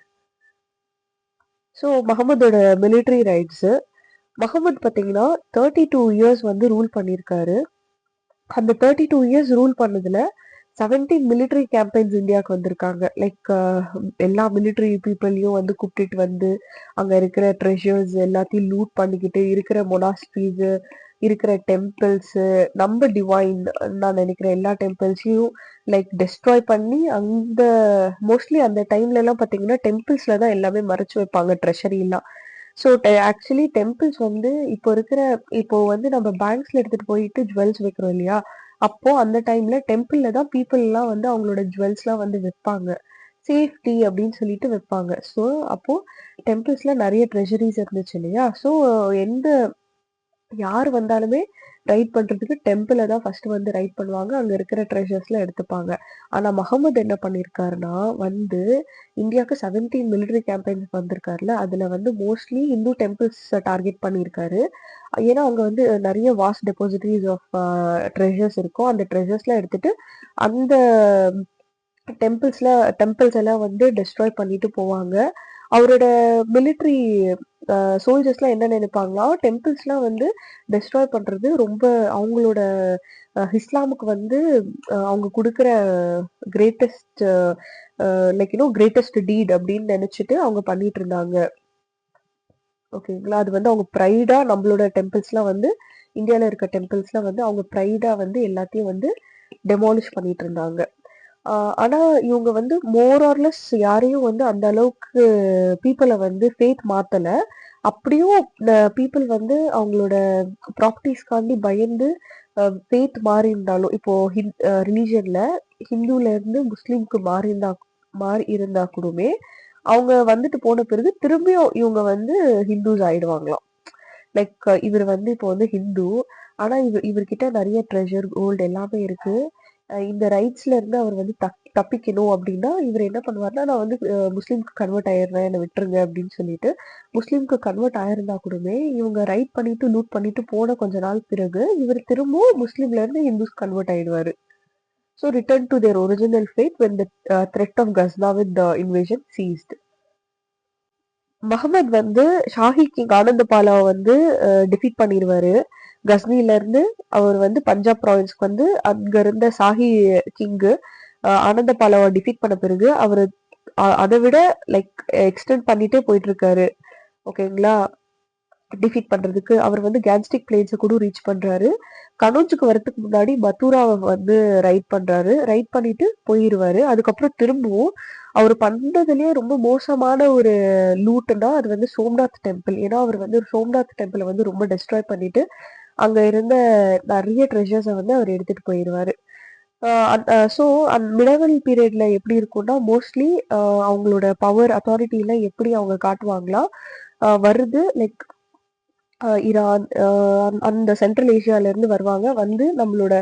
ஸோ முகமதோட மிலிட்ரி ரைட்ஸ், முகமது பார்த்தீங்கன்னா 32 இயர்ஸ் வந்து ரூல் பண்ணியிருக்காரு. அந்த 32 இயர்ஸ் ரூல் பண்ணதுல 17 மிலிட்ரி கேம்பெயின்ஸ் இந்தியாவுக்கு வந்திருக்காங்க. லைக் எல்லா மிலிட்ரி பீப்புளையும் வந்து கூப்பிட்டுட்டு வந்து அங்க இருக்கிற ட்ரெஷர்ஸ் எல்லாத்தையும் லூட் பண்ணிக்கிட்டு இருக்கிற மொனாஸ்ட்ரீஸ், இருக்கிற டெம்பிள்ஸ், நம்ம டிவைன் நான் நினைக்கிற எல்லா டெம்பிள்ஸையும் லைக் டெஸ்ட்ராய் பண்ணி மோஸ்ட்லி அந்த டைம்ல எல்லாம் பாத்தீங்கன்னா டெம்பிள்ஸ்ல தான் எல்லாமே மறைச்சு வைப்பாங்க, ட்ரெஷரி எல்லாம். ஸோ ஆக்சுவலி டெம்பிள்ஸ் வந்து இப்போ வந்து நம்ம பேங்க்ஸ்ல எடுத்துட்டு போயிட்டு ஜுவல்ஸ் வைக்கிறோம் இல்லையா, அப்போ அந்த டைம்ல டெம்பிள்ல தான் பீப்புள் எல்லாம் வந்து அவங்களோட ஜுவல்ஸ் எல்லாம் வந்து வைப்பாங்க, சேஃப்டி அப்படின்னு சொல்லிட்டு வைப்பாங்க. ஸோ அப்போ டெம்பிள்ஸ்ல நிறைய ட்ரெஷரிஸ் இருந்துச்சு இல்லையா. ஸோ யார் வந்தாலுமே ரைட் பண்றதுக்கு டெம்பிள தான் ஃபர்ஸ்ட் வந்து ரைட் பண்ணுவாங்க, அங்க இருக்கிற ட்ரெஷர்ஸ்ல எடுத்துப்பாங்க. ஆனா முகமது என்ன பண்ணிருக்காருன்னா வந்து இந்தியாவுக்கு 17 மிலிட்டரி கேம்பெயின்ஸ் வந்திருக்காருல, அதுல வந்து மோஸ்ட்லி இந்து டெம்பிள்ஸ் டார்கெட் பண்ணியிருக்காரு. ஏன்னா அங்க வந்து நிறைய வாஸ்ட் டெபாசிட்டரிஸ் ஆஃப் ட்ரெஷர்ஸ் இருக்கும். அந்த ட்ரெஷர்ஸ்லாம் எடுத்துட்டு அந்த டெம்பிள்ஸ் எல்லாம் வந்து டெஸ்ட்ராய் பண்ணிட்டு போவாங்க. அவரோட மிலிட்ரி சோல்ஜர்ஸ்லாம் என்ன நினைப்பாங்கன்னா டெம்பிள்ஸ்லாம் வந்து டெஸ்ட்ராய் பண்றது ரொம்ப அவங்களோட இஸ்லாமுக்கு வந்து அவங்க கொடுக்குற கிரேட்டஸ்ட் கிரேட்டஸ்ட் டீட் அப்படின்னு நினைச்சிட்டு அவங்க பண்ணிட்டு இருந்தாங்க. ஓகேங்களா. அது வந்து அவங்க ப்ரைடா நம்மளோட டெம்பிள்ஸ்லாம் வந்து இந்தியாவில் இருக்க டெம்பிள்ஸ்லாம் வந்து அவங்க ப்ரைடா வந்து எல்லாத்தையும் வந்து டெமாலிஷ் பண்ணிட்டு இருந்தாங்க. ஆனா இவங்க வந்து மோர் ஆர்லெஸ் யாரையும் வந்து அந்த அளவுக்கு பீப்புளை வந்து ஃபேத் மாத்தல. அப்படியும் பீப்புள் வந்து அவங்களோட ப்ராப்பர்ட்டிஸ்காண்டி பயந்து ஃபேத் மாறி இருந்தாலும், இப்போ ரிலீஜன்ல ஹிந்துல இருந்து முஸ்லீம்க்கு மாறி இருந்தா கூடமே அவங்க வந்துட்டு போன பிறகு திரும்பியும் இவங்க வந்து ஹிந்துஸ் ஆயிடுவாங்களாம். லைக் இவர் வந்து இப்போ வந்து ஹிந்து, ஆனா இவர்கிட்ட நிறைய ட்ரெஷர் கோல்டு எல்லாமே இருக்கு. இந்த ரைட்ஸ்ல இருந்து அவர் வந்து தப்பிக்கணும் அப்படின்னா இவர் என்ன பண்ணுவாருன்னா, நான் வந்து முஸ்லீம்க்கு கன்வெர்ட் ஆயிடுறேன், என்னை விட்டுருங்க அப்படின்னு சொல்லிட்டு முஸ்லீம்க்கு கன்வெர்ட் ஆயிருந்தா கூடமே இவங்க ரைட் பண்ணிட்டு லூட் பண்ணிட்டு போன கொஞ்ச நாள் பிறகு இவர் திரும்பவும் முஸ்லீம்ல இருந்து Hindus convert ஆயிடுவாரு. So return to their original faith when the threat of Ghaznavid invasion ceased. Mohammed வந்து ஷாஹி கிங் ஆனந்தபாலாவை வந்து டிஃபீட் பண்ணிடுவாரு. கஸ்னில இருந்து அவர் வந்து பஞ்சாப் ப்ராவின்ஸ்க்கு வந்து அங்க இருந்த ஷாஹி கிங்கு ஆனந்தபாலாவை டிஃபீட் பண்ண பிறகு அவர் அதை விட லைக் எக்ஸ்டெண்ட் பண்ணிட்டே போயிட்டு இருக்காரு. ஓகேங்களா? டிஃபீட் பண்றதுக்கு அவர் வந்து கேன்ஸ்டிக் பிளேன்ஸை கூட ரீச் பண்றாரு. கனோஜுக்கு வரதுக்கு முன்னாடி மதுராவை வந்து ரைட் பண்றாரு. ரைட் பண்ணிட்டு போயிருவாரு. அதுக்கப்புறம் திரும்பவும் அவர் பண்றதுலயே ரொம்ப மோசமான ஒரு லூட்னா அது வந்து சோம்நாத் டெம்பிள். ஏன்னா அவர் வந்து சோம்நாத் டெம்பிளை வந்து ரொம்ப டெஸ்ட்ராய் பண்ணிட்டு அங்க இருந்த நிறைய ட்ரெஷர்ஸை வந்து அவர் எடுத்துட்டு போயிருவாரு. ஸோ அந்த மிடவல் பீரியட்ல எப்படி இருக்கும்னா மோஸ்ட்லி அவங்களோட பவர் அத்தாரிட்டி எல்லாம் எப்படி அவங்க காட்டுவாங்களா, வருது லைக் ஈரான் அந்த சென்ட்ரல் ஏஷியால இருந்து வருவாங்க. வந்து நம்மளோட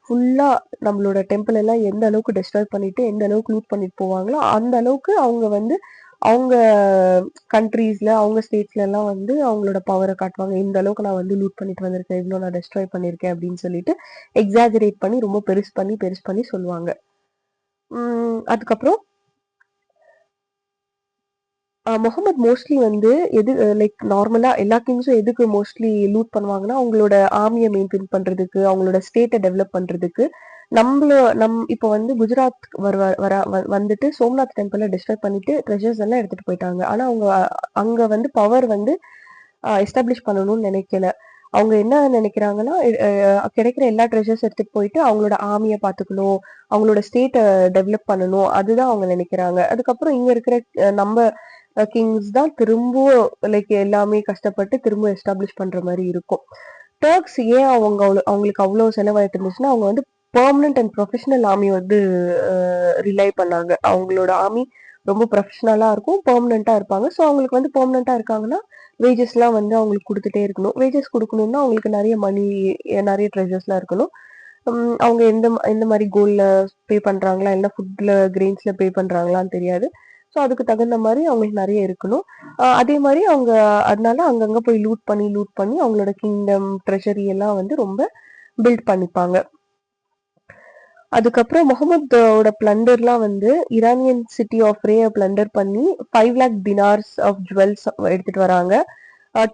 ஃபுல்லா நம்மளோட டெம்பிள் எல்லாம் எந்த அளவுக்கு டெஸ்ட்ராய் பண்ணிட்டு எந்த அளவுக்கு லூட் பண்ணிட்டு போவாங்களோ அந்த அளவுக்கு அவங்க வந்து அவங்க கண்ட்ரீஸ்ல அவங்க ஸ்டேட்ஸ்ல எல்லாம் வந்து அவங்களோட பவரை காட்டுவாங்க. இந்த அளவுக்கு நான் வந்து லூட் பண்ணிட்டு வந்திருக்கேன், இவ்வளோ நான் டெஸ்ட்ராய் பண்ணிருக்கேன் அப்படின்னு சொல்லிட்டு எக்ஸாஜரேட் பண்ணி ரொம்ப பெருசு பண்ணி சொல்லுவாங்க. அதுக்கப்புறம் முகமது மோஸ்ட்லி வந்து எது லைக் நார்மலா எல்லா கிங்ஸும் எதுக்கு மோஸ்ட்லி லூட் பண்ணுவாங்கன்னா அவங்களோட ஆர்மியை மெயின்டைன் பண்றதுக்கு, அவங்களோட ஸ்டேட்டை டெவலப் பண்றதுக்கு. இப்போ வந்து குஜராத் வந்துட்டு சோம்நாத் டெம்பிளை டிஸ்ட்ராய் பண்ணிட்டு ட்ரெஷர்ஸ் எல்லாம் எடுத்துட்டு போயிட்டாங்க. ஆனா அவங்க அங்க வந்து பவர் வந்து எஸ்டாப்ளிஷ் பண்ணணும்னு நினைக்கல. அவங்க என்ன நினைக்கிறாங்கன்னா கிடைக்கிற எல்லா ட்ரெஷர்ஸ் எடுத்துட்டு போயிட்டு அவங்களோட ஆர்மியை பார்த்துக்கணும், அவங்களோட ஸ்டேட்டை டெவலப் பண்ணணும், அதுதான் அவங்க நினைக்கிறாங்க. அதுக்கப்புறம் இங்க இருக்கிற நம்ம கிங்ஸ் தான் திரும்பவும் லைக் எல்லாமே கஷ்டப்பட்டு திரும்ப எஸ்டாப்ளிஷ் பண்ற மாதிரி இருக்கும். டர்க்ஸ் ஏன் அவங்களுக்கு அவ்வளவு செலவாயிட்டு இருந்துச்சுன்னா அவங்க வந்து பெர்மனன்ட் அண்ட் ப்ரொஃபஷனல் ஆர்மி வந்து ரிலை பண்ணாங்க. அவங்களோட ஆர்மி ரொம்ப ப்ரொஃபஷனலா இருக்கும், பெர்மனண்டா இருப்பாங்க. ஸோ அவங்களுக்கு வந்து பெர்மனண்டா இருக்காங்கன்னா வேஜஸ் எல்லாம் வந்து அவங்களுக்கு கொடுத்துட்டே இருக்கணும். வேஜஸ் கொடுக்கணும்னா அவங்களுக்கு நிறைய மணி, நிறைய ட்ரெஷர்ஸ்லாம் இருக்கணும். அவங்க எந்த மாதிரி கோல்ட்ல பே பண்றாங்களா, என்ன ஃபுட்ல கிரெயின்ஸ்ல பே பண்றாங்களான்னு தெரியாது. ஸோ அதுக்கு தகுந்த மாதிரி அவங்களுக்கு நிறைய இருக்கணும். அதே மாதிரி அவங்க அதனால அங்கங்க போய் லூட் பண்ணி அவங்களோட கிங்டம் ட்ரெஷரி எல்லாம் வந்து ரொம்ப பில்ட் பண்ணிப்பாங்க. அதுக்கப்புறம் முகமதோட பிளண்டர்லாம் வந்து Iranian city of Ray plunder பண்ணி 5 lakh dinars ஆஃப் ஜுவல்ஸ் எடுத்துட்டு வராங்க.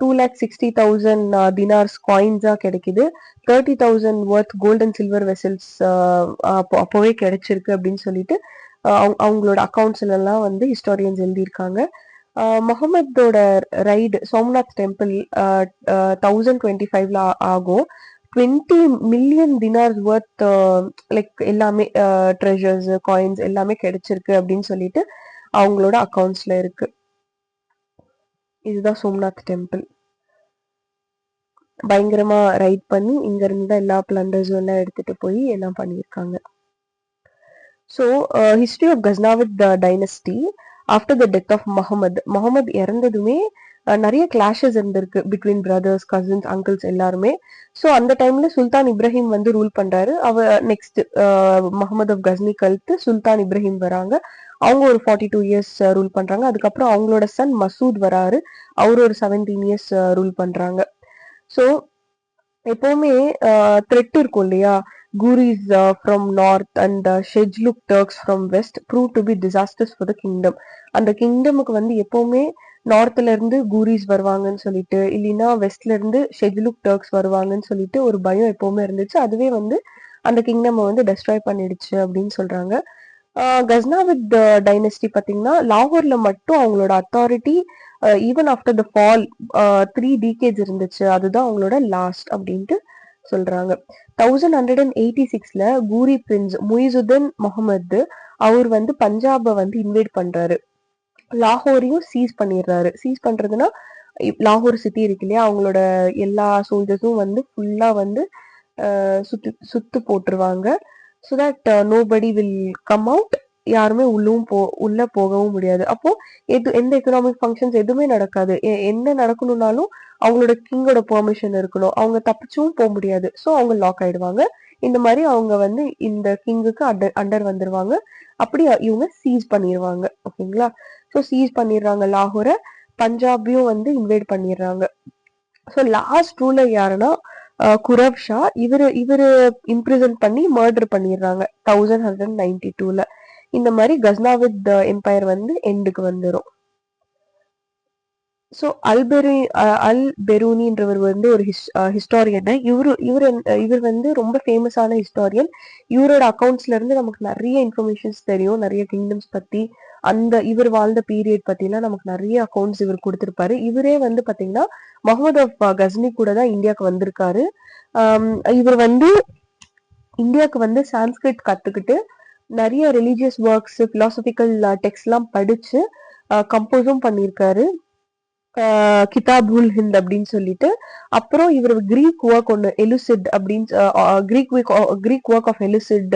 2,60,000 dinars காயின்ஸா கிடைக்குது. 30,000 worth gold and silver vessels அப்போவே கிடைச்சிருக்கு அப்படின்னு சொல்லிட்டு அவங்களோட அக்கௌண்ட்ஸ்ல எல்லாம் வந்து ஹிஸ்டாரியன்ஸ் எழுதியிருக்காங்க. முகமதோட ரைடு சோம்நாத் டெம்பிள் 1025ல ஆகும். 20 million dinars ஒர்த் லைக் எல்லாமே ட்ரெஷர்ஸ் காயின்ஸ் எல்லாமே கிடைச்சிருக்கு அப்படின்னு சொல்லிட்டு அவங்களோட அக்கௌண்ட்ஸ்ல இருக்கு. இதுதான் சோம்நாத் டெம்பிள். பயங்கரமா ரைட் பண்ணி இங்க இருந்த எல்லா பிளண்டர்ஸும் எல்லாம் எடுத்துட்டு போய் எல்லாம் பண்ணியிருக்காங்க. So history of Ghaznavid dynasty after the death of Muhammad இறந்ததுமே நிறைய கிளாஷஸ் இருந்திருக்கு பிட்வீன் பிரதர்ஸ், கசின்ஸ், அங்கிள்ஸ் எல்லாருமே. ஸோ அந்த டைம்ல சுல்தான் இப்ராஹிம் வந்து ரூல் பண்றாரு. நெக்ஸ்ட் முகமது ஆஃப் கஸ்னி கழுத்து சுல்தான் இப்ராஹிம் வராங்க. அவங்க ஒரு 42 இயர்ஸ் ரூல் பண்றாங்க. அதுக்கப்புறம் அவங்களோட சன் மசூத் வராரு. அவர் ஒரு 17 இயர்ஸ் ரூல் பண்றாங்க. ஸோ எப்பவுமே த்ரெட் இருக்கும் இல்லையா, Ghuris from north and Seljuk Turks from west prove to be disasters for the kingdom. அந்த கிங்டமுக்கு வந்து எப்பவுமே நார்த்ல இருந்து கூரிஸ் வருவாங்கன்னு சொல்லிட்டு, இல்லைன்னா வெஸ்ட்ல இருந்து ஷெஜ்லுக் டர்க்ஸ் வருவாங்கன்னு சொல்லிட்டு ஒரு பயம் எப்பவுமே இருந்துச்சு. அதுவே வந்து அந்த கிங்டம் வந்து டெஸ்ட்ராய் பண்ணிடுச்சு அப்படின்னு சொல்றாங்க. கஸ்னாவித் டைனஸ்டி பார்த்தீங்கன்னா லாகூர்ல மட்டும் அவங்களோட authority even after the fall 3 decades இருந்துச்சு. அதுதான் அவங்களோட லாஸ்ட் அப்படின்ட்டு சொல்றாங்க. 1186ல கூரி பிரின்ஸ் முயிசுதீன் முகமது அவர் வந்து பஞ்சாபை வந்து இன்வைட் பண்றாரு. லாகூரையும் சீஸ் பண்ணிடுறாரு. சீஸ் பண்றதுன்னா லாகூர் சிட்டி இருக்கு இல்லையா, அவங்களோட எல்லா சோல்ஜர்ஸும் வந்து ஃபுல்லா வந்து சுத்து போட்டுருவாங்க. So that nobody will come out. யாருமே உள்ள போகவும் முடியாது. அப்போ எந்த எக்கனாமிக் ஃபங்க்ஷன்ஸ் எதுவுமே நடக்காது. என்ன நடக்கணும்னாலும் அவங்களோட கிங்கோட பெர்மிஷன் இருக்கணும். அவங்க தப்பிச்சும் போக முடியாது. ஸோ அவங்க லாக் ஆயிடுவாங்க. இந்த மாதிரி அவங்க வந்து இந்த கிங்குக்கு அண்டர் வந்துருவாங்க. அப்படி இவங்க சீஸ் பண்ணிடுவாங்க. ஓகேங்களா? ஸோ சீஸ் பண்ணிடுறாங்க லாகூரை. பஞ்சாபையும் வந்து இன்வைட் பண்ணிடுறாங்க. ஸோ லாஸ்ட் ரூலர் யாருன்னா குரப் ஷா. இவரு இம்ப்ரிசன் பண்ணி மர்டர் பண்ணிடுறாங்க 1192ல. இந்த மாதிரி கஸ்னாவித் எம்பையர் வந்து எண்டுக்கு வந்துடும். ஸோ அல் பெரூனின்றவர் வந்து ஒரு ஹிஸ்டாரியன். இவர் வந்து ரொம்ப ஃபேமஸான ஹிஸ்டாரியன். இவரோட அக்கௌண்ட்ஸ்ல இருந்து நமக்கு நிறைய இன்ஃபர்மேஷன்ஸ் தெரியும், நிறைய கிங்டம்ஸ் பத்தி, இவர் வாழ்ந்த பீரியட் பத்திலாம் நமக்கு நிறைய அக்கௌண்ட்ஸ் இவர் கொடுத்திருப்பாரு. இவரே வந்து பாத்தீங்கன்னா முகமது ஆஃப் கஸ்னி கூட தான் இந்தியாவுக்கு வந்திருக்காரு. இவர் வந்து இந்தியாவுக்கு வந்து சான்ஸ்கிரிட் கத்துக்கிட்டு நிறைய ரிலீஜியஸ் ஒர்க்ஸ், பிலாசபிக்கல் டெக்ஸ்ட் எல்லாம் படிச்சு கம்போஸும் பண்ணியிருக்காரு. கிதாபுல் ஹிந்த் அப்படின்னு சொல்லிட்டு. அப்புறம் இவர் கிரீக் ஒர்க் ஒன்று எலுசிட் அப்படின்னு கிரீக் ஒர்க் ஆஃப் எலுசிட்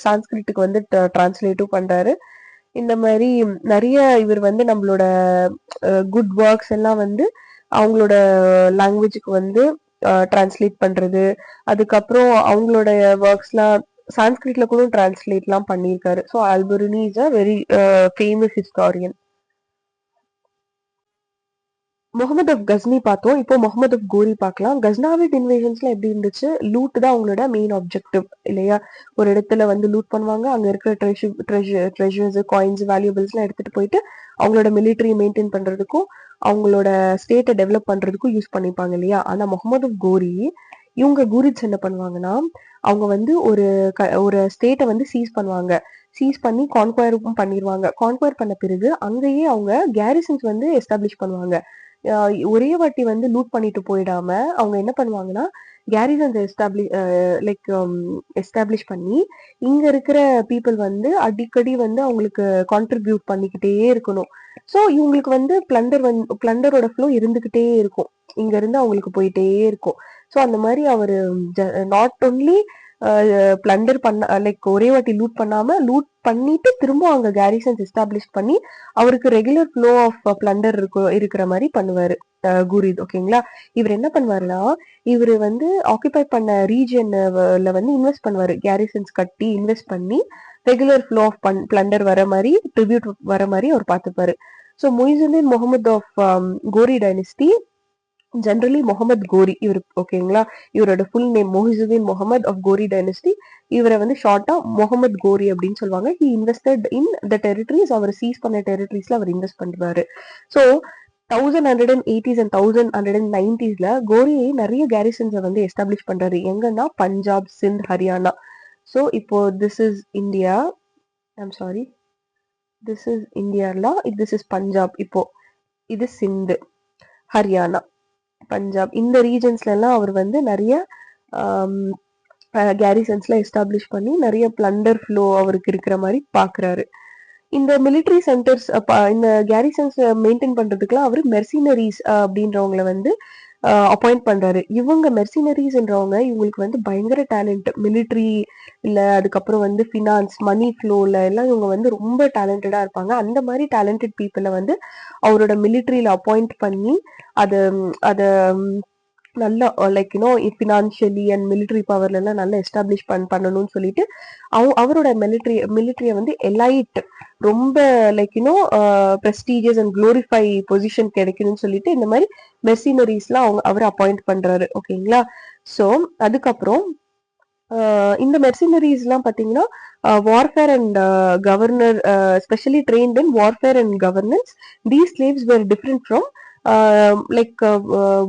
சான்ஸ்கிரிட்டுக்கு வந்து டிரான்ஸ்லேட்டும் பண்றாரு. இந்த மாதிரி நிறைய இவர் வந்து நம்மளோட குட் ஒர்க்ஸ் எல்லாம் வந்து அவங்களோட லாங்குவேஜுக்கு வந்து டிரான்ஸ்லேட் பண்றது. அதுக்கப்புறம் அவங்களோட ஒர்க்ஸ்லாம் சான்ஸ்கிரிட்ல கூட டிரான்ஸ்லேட்லாம் பண்ணியிருக்காரு. So Alberuni is a very famous historian. Muhammad of Ghazni பார்த்தோம். இப்போ முகமது ஆஃப் கோரி பார்க்கலாம். கஸ்னாவிட் இன்வேஷன்ஸ்ல எப்படி இருந்துச்சு? லூட் தான் அவங்களோட மெயின் ஆப்ஜெக்டிவ் இல்லையா? ஒரு இடத்துல வந்து லூட் பண்ணுவாங்க. அங்க இருக்கிற ட்ரெஷர்ஸ், காயின்ஸ், வேல்யூபிள்ஸ்லாம் எடுத்துட்டு போயிட்டு அவங்களோட மிலிட்டரி மெயின்டைன் பண்றதுக்கும் அவங்களோட ஸ்டேட்டை டெவலப் பண்றதுக்கும் யூஸ் பண்ணிப்பாங்க இல்லையா? ஆனா முகமது ஆஃப் கோரி இவங்க கூரிட்ஸ் என்ன பண்ணுவாங்கன்னா, அவங்க வந்து ஒரு ஸ்டேட்டை வந்து சீஸ் பண்ணுவாங்க. சீஸ் பண்ணி கான்குவயரும் பண்ணிடுவாங்க. கான்குவயர் பண்ண பிறகு அங்கேயே அவங்க கேரிசன்ஸ் வந்து எஸ்டாப்ளிஷ் பண்ணுவாங்க. ஒரே வாட்டி வந்து லூட் பண்ணிட்டு போயிடாம அவங்க என்ன பண்ணுவாங்கன்னா, கேரிசன்ஸ் எஸ்டாப்ளிஷ் பண்ணி இங்க இருக்கிற பீப்புள் வந்து அடிக்கடி வந்து அவங்களுக்கு கான்ட்ரிபியூட் பண்ணிக்கிட்டே இருக்கணும். ஸோ இவங்களுக்கு வந்து பிளண்டரோட ஃப்ளோ இருந்துகிட்டே இருக்கும். இங்க இருந்து அவங்களுக்கு போயிட்டே இருக்கும். ஸோ அந்த மாதிரி அவரு நாட் ஒன்லி பிளண்டர் ஒரே வாட்டி லூட் பண்ணாம லூட் பண்ணிட்டு திரும்ப அங்க கேரிசன்ஸ் எஸ்டாப்ளிஷ் பண்ணி அவருக்கு ரெகுலர் ஃப்ளோ ஆஃப் பிளண்டர் இருக்கிற மாதிரி பண்ணுவாரு குரீத். ஓகேங்களா? இவர் என்ன பண்ணுவாருன்னா, இவர் வந்து ஆக்குபை பண்ண ரீஜன்ல வந்து இன்வெஸ்ட் பண்ணுவாரு. கேரிசன்ஸ் கட்டி இன்வெஸ்ட் பண்ணி ரெகுலர் ஃப்ளோ ஆஃப் பிளண்டர் வர மாதிரி, ட்ரிபியூட் வர மாதிரி அவர் பார்த்துப்பாரு. So Moizuddin Muhammad of Ghori dynasty, generally Muhammad Ghori இவர். ஓகேங்களா? இவரோட full name Moizuddin Muhammad of Ghori dynasty. இவரை வந்து ஷார்ட்டா முகமது கோரி அப்படின்னு சொல்லுவாங்க. He invested in the territories. அவர் சீஸ் பண்ண டெரிட்டரிஸ்ல அவர் இன்வெஸ்ட் பண்றாரு. ஸோ 1180s and 1190sல கோரி நிறைய கேரிசன்ஸை வந்து எஸ்டாப்ளிஷ் பண்றாரு. எங்கன்னா பஞ்சாப், சிந்த், ஹரியானா. ஸோ இப்போ this is India. I'm sorry, this is இந்தியால, திஸ் இஸ் பஞ்சாப். இப்போ இது சிந்து, ஹரியானா, பஞ்சாப். இந்த ரீஜன்ஸ்ல எல்லாம் அவர் வந்து நிறைய கேரிசன்ஸ்ல எஸ்டாப்ளிஷ் பண்ணி நிறைய பிளண்டர் ஃப்ளோ அவருக்கு இருக்கிற மாதிரி பாக்குறாரு. இந்த மிலிட்ரி சென்டர்ஸ், இந்த கேரிசன்ஸ் மெயின்டைன் பண்றதுக்குலாம் அவர் மெர்சினரிஸ் அப்படின்றவங்களை வந்து அப்பாயிண்ட் பண்றாரு. இவங்க மெர்சினரிஸ்ன்றவங்க இவங்களுக்கு வந்து பயங்கர டேலண்ட். மிலிட்ரி இல்ல, அதுக்கப்புறம் வந்து ஃபினான்ஸ், மணி ஃப்ளோல எல்லாம் இவங்க வந்து ரொம்ப டேலண்டடா இருப்பாங்க. அந்த மாதிரி டேலண்டட் பீப்புளை வந்து அவரோட மிலிட்ரியில அப்பாயிண்ட் பண்ணி அத நல்லா ஃபினான்ஷியலி அண்ட் மிலிட்ரி பவர்ல எல்லாம் நல்லா எஸ்டாப்ளிஷ் பண்ணணும்னு சொல்லிட்டு அவரோட மிலிட்ரியை வந்து எலைட், ரொம்ப ப்ரெஸ்டீஜியஸ் அண்ட் குளோரிஃபை பொசிஷன் கிடைக்கணும்னு சொல்லிட்டு இந்த மாதிரி மெர்சினரிஸ்லாம் அவர் அப்பாயிண்ட் பண்றாரு. ஓகேங்களா? ஸோ அதுக்கப்புறம் இந்த மெர்சினரிஸ் எல்லாம் பாத்தீங்கன்னா warfare and governor, specially trained in warfare and governance. These slaves were different from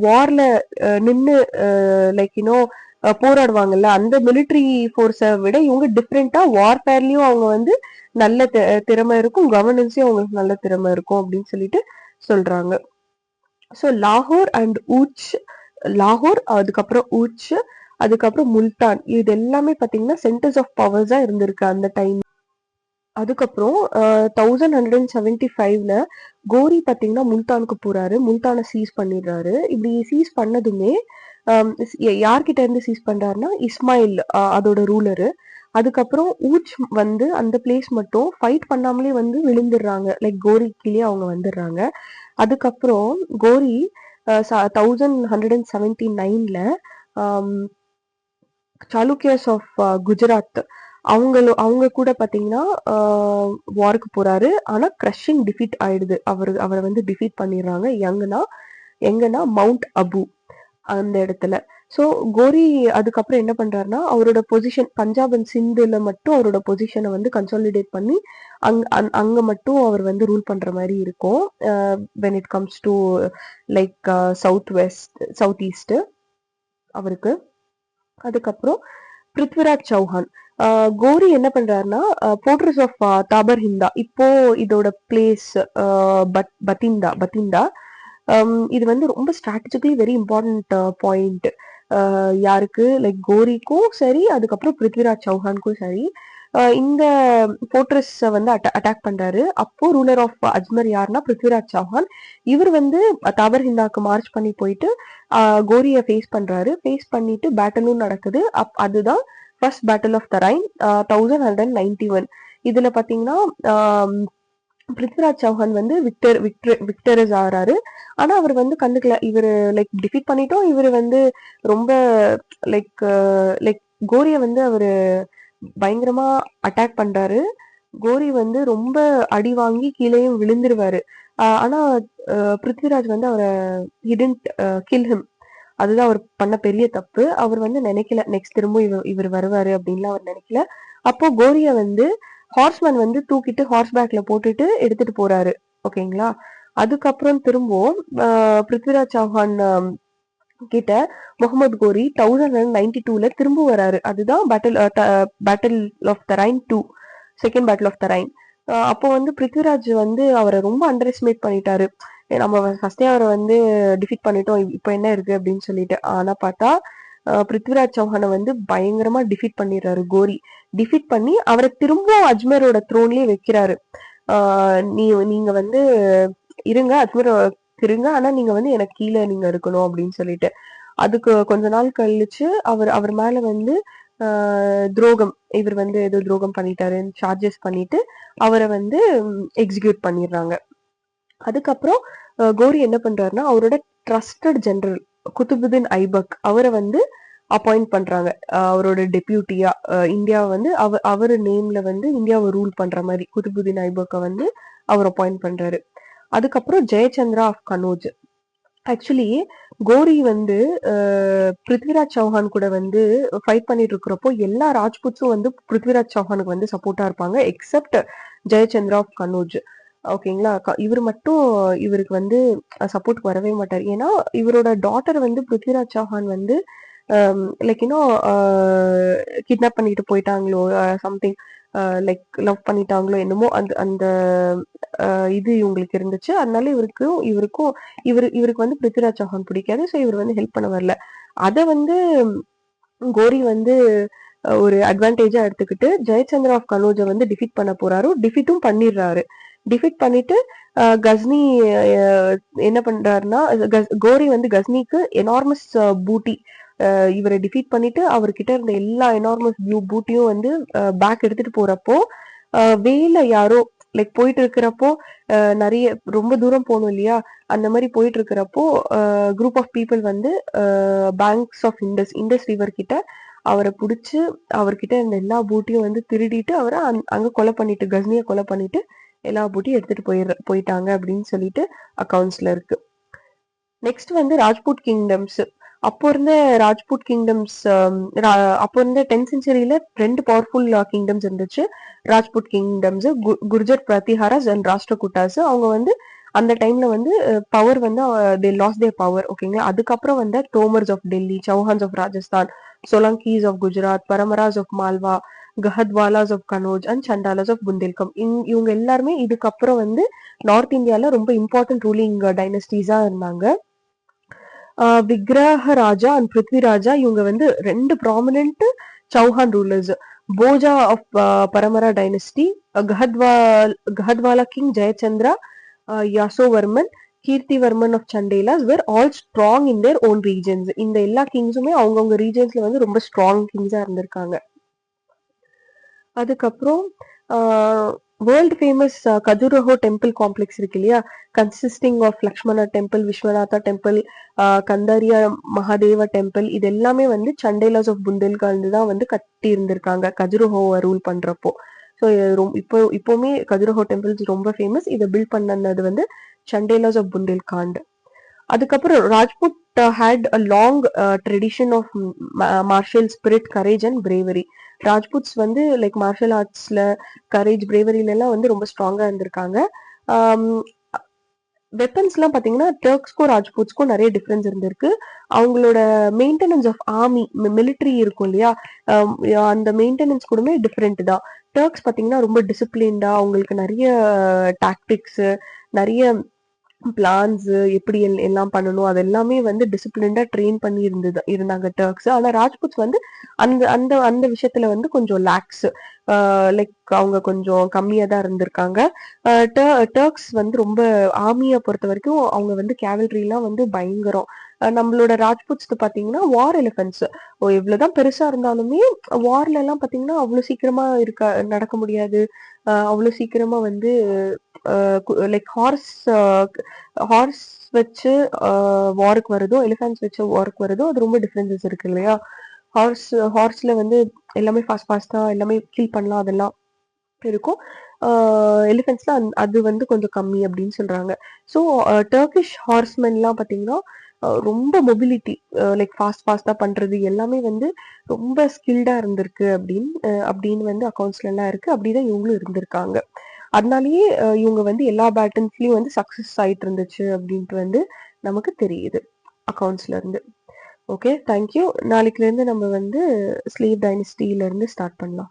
வார்ல நின்று போராடுவாங்கல்ல, அந்த மிலிட்ரி ஃபோர்ஸை விட இவங்க டிஃப்ரெண்டா வார்ஃபேர்லயும் அவங்க வந்து நல்ல திறமை இருக்கும், கவர்னன்ஸ்லயும் அவங்களுக்கு நல்ல திறமை இருக்கும் அப்படின்னு சொல்லிட்டு சொல்றாங்க. ஸோ லாகூர் அண்ட் ஊச், லாகூர், அதுக்கப்புறம் ஊச், அதுக்கப்புறம் முல்தான், இது எல்லாமே பாத்தீங்கன்னா சென்டர்ஸ் ஆஃப் பவர்ஸா இருந்திருக்கு அந்த டைம். அதுக்கப்புறம் 1175ல கோரி பாத்தீங்கன்னா முல்தானுக்கு போறாரு. முல்தானை சீஸ் பண்ணிடுறாரு. இப்படி சீஸ் பண்ணதுமே யார்கிட்ட இருந்து சீஸ் பண்றாருன்னா இஸ்மாயில், அதோட ரூலரு. அதுக்கப்புறம் ஊச் வந்து அந்த பிளேஸ் மட்டும் ஃபைட் பண்ணாமலே வந்து விழுந்துடுறாங்க. கோரிக்கிலேயே அவங்க வந்துடுறாங்க. அதுக்கப்புறம் கோரி 1179ல சாளுக்கியர்ஸ் ஆஃப் குஜராத் அவங்க கூட பாத்தீங்கன்னா வாருக்கு போறாரு. ஆனா கிரஷிங் டிஃபீட் ஆயிடுது. அவரை வந்து டிஃபீட் பண்ணிடுறாங்க. எங்கன்னா மவுண்ட் அபு அந்த இடத்துல. ஸோ கோரி அதுக்கப்புறம் என்ன பண்றாருன்னா, அவரோட பொசிஷன் பஞ்சாப் அண்ட் சிந்துல மட்டும் அவரோட பொசிஷனை வந்து கன்சாலிடேட் பண்ணி அங்க மட்டும் அவர் வந்து ரூல் பண்ற மாதிரி இருக்கும். When it comes to like south east அவருக்கு. அதுக்கப்புறம் பிருத்விராஜ் சௌஹான். கோரி என்ன பண்றாருன்னா, போர்ட்ரஸ் ஆஃப் தாபர் ஹிந்தா, இப்போ இதோட பிளேஸ் பத்திந்தா. இது வந்து ரொம்ப ஸ்ட்ராட்டஜிக்கலி வெரி இம்பார்ட்டன்ட் பாயிண்ட். யாருக்கு லைக் கோரிக்கும் சரி, அதுக்கப்புறம் பிருத்விராஜ் சௌஹானுக்கும் சரி. இந்த போர்ட்ரஸ் வந்து அட்டாக் பண்றாரு. அப்போ ரூலர் ஆஃப் அஜ்மர் யாருன்னா பிருத்விராஜ் சௌஹான். இவர் வந்து தாபர் ஹிந்தாக்கு மார்ச் பண்ணி போயிட்டு கோரிய ஃபேஸ் பண்றாரு. ஃபேஸ் பண்ணிட்டு பேட்டலும் நடக்குது. அதுதான் ஃபர்ஸ்ட் பேட்டில் ஆஃப் தரைன் 1191. இதுல பாத்தீங்கன்னா பிருத்விராஜ் சௌஹான் வந்து விக்டரஸ் ஆறாரு. ஆனா அவர் வந்து கண்டுக்கல. இவரு லைக் டிஃபீட் பண்ணிட்டோம். இவரு வந்து ரொம்ப லைக் கோரிய வந்து அவரு பயங்கரமா அட்டாக் பண்றாரு. கோரி வந்து ரொம்ப அடி வாங்கி கீழேயும் விழுந்துருவாரு. ஆனா பிருத்விராஜ் வந்து அவரை ஹிடன்ட் கில் ஹிம். அதுதான் அவர் பண்ண பெரிய தப்பு. அவர் வந்து நினைக்கல நெக்ஸ்ட் திரும்ப இவர் வருவாரு அப்படின்லாம் அவர் நினைக்கல. அப்போ கோரிய வந்து ஹார்ஸ்மேன் வந்து தூக்கிட்டு ஹார்ஸ் பேக்ல போட்டுட்டு எடுத்துட்டு போறாரு. ஓகேங்களா. அதுக்கப்புறம் திரும்பவும் பிருத்விராஜ் சௌஹான் கிட்ட முகமது கோரி 1192ல திரும்ப வராரு. அதுதான் battle of Tarain 2, second battle of Tarain. அப்போ வந்து பிருத்விராஜ் வந்து அவரை ரொம்ப அண்டர் எஸ்டிமேட் பண்ணிட்டாரு. நம்ம ஃபர்ஸ்டே அவரை வந்து டிஃபீட் பண்ணிட்டோம், இப்போ என்ன இருக்கு அப்படின்னு சொல்லிட்டு. ஆனா பார்த்தா பிருத்விராஜ் சௌஹானை வந்து பயங்கரமா டிஃபீட் பண்ணிடுறாரு கோரி. டிஃபீட் பண்ணி அவரை திரும்ப அஜ்மரோட த்ரோன்லயே வைக்கிறாரு. நீங்க வந்து இருங்க, அஜ்மர் இருங்க, ஆனா நீங்க வந்து எனக்கு கீழே நீங்க இருக்கணும் அப்படின்னு சொல்லிட்டு. அதுக்கு கொஞ்ச நாள் கழிச்சு அவர் மேல வந்து துரோகம், இவர் வந்து ஏதோ துரோகம் பண்ணிட்டாருன்னு சார்ஜஸ் பண்ணிட்டு அவரை வந்து எக்ஸிக்யூட் பண்ணிடுறாங்க. அதுக்கப்புறம் கோரி என்ன பண்றாருன்னா, அவரோட ட்ரஸ்டட் ஜெனரல் குதுபுதீன் ஐபக் அவரை வந்து அப்பாயிண்ட் பண்றாங்க அவரோட டெபியூட்டியா. இந்தியாவை வந்து அவர் நேம்ல வந்து இந்தியாவை ரூல் பண்ற மாதிரி குதுபுதீன் ஐபக்க வந்து அவர் அப்பாயிண்ட் பண்றாரு. அதுக்கப்புறம் ஜெயச்சந்திரா ஆஃப் கனோஜ். ஆக்சுவலி கோரி வந்து பிருத்விராஜ் சௌஹான் கூட வந்து ஃபைட் பண்ணிட்டு இருக்கிறப்போ எல்லா ராஜ்புட்ஸும் வந்து பிருத்விராஜ் சௌஹானுக்கு வந்து சப்போர்ட்டா இருப்பாங்க, எக்ஸப்ட் ஜெயச்சந்திரா ஆஃப் கனோஜ். ஓகேங்களா. இவர் மட்டும் இவருக்கு வந்து சப்போர்ட் வரவே மாட்டார். ஏன்னா இவரோட டாட்டர் வந்து பிருத்விராஜ் சௌஹான் வந்து லைக் இன்னும் கிட்னாப் பண்ணிட்டு போயிட்டாங்களோ, சம்திங் லைக் லவ் பண்ணிட்டாங்களோ என்னமோ, அந்த இது இவங்களுக்கு இருந்துச்சு. அதனால இவருக்கு வந்து பிருத்விராஜ் சௌஹான் பிடிக்காது. ஸோ இவர் வந்து ஹெல்ப் பண்ண வரல. அதை வந்து கோரி வந்து ஒரு அட்வான்டேஜா எடுத்துக்கிட்டு ஜெயச்சந்திரா ஆஃப் கனோஜை வந்து டிஃபீட் பண்ண போறாரு. டிஃபீட்டும் பண்ணிடுறாரு. டிஃபீட் பண்ணிட்டு கஸ்னி என்ன பண்றாருன்னா, கோரி வந்து கஸ்னிக்கு எனார்மஸ் பூட்டி, இவரை டிஃபீட் பண்ணிட்டு அவர்கிட்ட இருந்த எல்லா எனார்மஸ் பூட்டியும் வந்து பேக் எடுத்துட்டு போறப்போ வேல யாரோ லைக் போயிட்டு இருக்கிறப்போ நிறைய ரொம்ப தூரம் போகணும் இல்லையா, அந்த மாதிரி போயிட்டு இருக்கிறப்போ குரூப் ஆஃப் பீப்புள் வந்து பேங்க்ஸ் ஆஃப் இண்டஸ் ரிவர் கிட்ட அவரை பிடிச்சி அவர்கிட்ட இந்த எல்லா பூட்டியும் வந்து திருடிட்டு அவரை அங்க கொலை பண்ணிட்டு, கஸ்னியை கொலை பண்ணிட்டு எல்லா பூட்டியும் எடுத்துட்டு போயிட்டாங்க அப்படின்னு சொல்லிட்டு அக்கவுண்ட்ஸ்ல இருக்கு. நெக்ஸ்ட் வந்து ராஜ்பூட் கிங்டம்ஸ். அப்போ இருந்த ராஜ்பூட் கிங்டம்ஸ், அப்போ இருந்த 10th செஞ்சுரியில 2 பவர்ஃபுல் கிங்டம்ஸ் இருந்துச்சு. Rajput kingdoms, Gurjar Pratiharas and Rashtrakutas. அவங்க வந்து அந்த டைம்ல வந்து பவர் வந்து தே லாஸ் தேர் பவர். ஓகேங்களா. அதுக்கப்புறம் வந்து Tomars of Delhi, Chauhans of Rajasthan, Solankis of Gujarat, Paramaras of Malwa, Gahadavalas of Kannauj and Chandelas of Bundelkhand. இவங்க எல்லாருமே இதுக்கப்புறம் வந்து நார்த் இந்தியால ரொம்ப இம்பார்ட்டன்ட் ரூலிங் டைனஸ்டிஸா இருந்தாங்க. விக்ரஹ ராஜா அண்ட் பிருத்விராஜா இவங்க வந்து 2 prominent Chauhan rulers. Bhoja of Paramara dynasty, Gahadavala king Jayachandra, Yashovarman, Kirtivarman of Chandelas were all strong in their own regions. இந்த எல்லா கிங்ஸுமே அவங்கவுங்க ரீஜன்ஸ்ல வந்து ரொம்ப ஸ்ட்ராங் கிங்ஸா இருந்திருக்காங்க. அதுக்கப்புறம் world famous Khajuraho temple complex இருக்கு இல்லையா, consisting of Lakshmana temple, Vishwanatha temple, Kandariya Mahadeva temple, இது எல்லாமே வந்து சண்டேலாஸ் ஆஃப் புந்தேல்காண்ட் தான் வந்து கட்டி இருந்திருக்காங்க கஜுரஹோவை ரூல் பண்றப்போ. ஸோ இப்போவுமே கஜுரஹோ டெம்பிள்ஸ் ரொம்ப ஃபேமஸ். இதை பில்ட் பண்ணது வந்து சண்டேலாஸ் ஆஃப் புந்தேல்காண்ட். அதுக்கப்புறம் Rajput had a long tradition of martial spirit, courage and bravery. Rajputs வந்து லைக் மார்ஷல் ஆர்ட்ஸ்ல கரேஜ், பிரேவரியில எல்லாம் வந்து ரொம்ப ஸ்ட்ராங்கா இருந்திருக்காங்க. வெப்பன்ஸ்லாம் பார்த்தீங்கன்னா டர்க்ஸ்க்கும் ராஜ்புட்ஸ்க்கும் நிறைய டிஃப்ரென்ஸ் இருந்திருக்கு. அவங்களோட மெயின்டெனன்ஸ் ஆஃப் ஆர்மி, மிலிட்ரி இருக்கும் இல்லையா, அந்த மெயின்டெனன்ஸ் கூடமே டிஃப்ரெண்ட் தான். டர்க்ஸ் பார்த்தீங்கன்னா ரொம்ப டிசிப்ளின்டா, அவங்களுக்கு நிறைய டாக்டிக்ஸ், நிறைய பிளான்ஸ், எப்படி எல்லாம் பண்ணணும், அது எல்லாமே வந்து டிசிப்ளின்டா ட்ரெயின் பண்ணி இருந்தாங்க டர்க்ஸ். ஆனா ராஜ்புட்ஸ் வந்து அந்த அந்த அந்த விஷயத்துல வந்து கொஞ்சம் லேக்ஸ், லைக் அவங்க கொஞ்சம் கம்மியா தான் இருந்திருக்காங்க. டர்க்ஸ் வந்து ரொம்ப ஆர்மியை பொறுத்த வரைக்கும் அவங்க வந்து கேவல்ரிலாம் வந்து பயங்கரம். நம்மளோட ராஜ்புட்ஸ்க்கு பாத்தீங்கன்னா வார் எலிஃபென்ட்ஸ், எவ்வளவுதான் பெருசா இருந்தாலுமே வார்ல எல்லாம் பாத்தீங்கன்னா அவ்வளவு சீக்கிரமா நடக்க முடியாது. அவ்வளவு சீக்கிரமா வந்து லைக் ஹார்ஸ் வச்சு வாருக்கு வருதோ, எலிஃபென்ட்ஸ் வச்சு வாருக்கு வருதோ, அது ரொம்ப டிஃபரன்சஸ் இருக்கு இல்லையா. ஹார்ஸ்ல வந்து எல்லாமே ஃபாஸ்டா எல்லாமே கில் பண்ணலாம், அதெல்லாம் இருக்கும். எலிஃபென்ட்ஸ்ல அது வந்து கொஞ்சம் கம்மி அப்படின்னு சொல்றாங்க. ஸோ டர்கிஷ் ஹார்ஸ்மென்லாம் பார்த்தீங்கன்னா ரொம்ப மொபிலிட்டி, லைக் ஃபாஸ்டா பண்றது எல்லாமே வந்து ரொம்ப ஸ்கில்டா இருந்திருக்கு அப்படின்னு வந்து அக்கௌண்ட்ஸ்ல எல்லாம் இருக்கு. அப்படிதான் இவங்களும் இருந்திருக்காங்க. அதனாலயே இவங்க வந்து எல்லா பேட்டன்ஸ்லயும் வந்து சக்சஸ் ஆயிட்டு இருந்துச்சு அப்படின்ட்டு வந்து நமக்கு தெரியுது அக்கௌண்ட்ஸ்ல இருந்து. Okay, thank you. நாளைக்குல இருந்து நம்ம வந்து ஸ்லேவ் டைனஸ்டில இருந்து ஸ்டார்ட் பண்ணலாம்.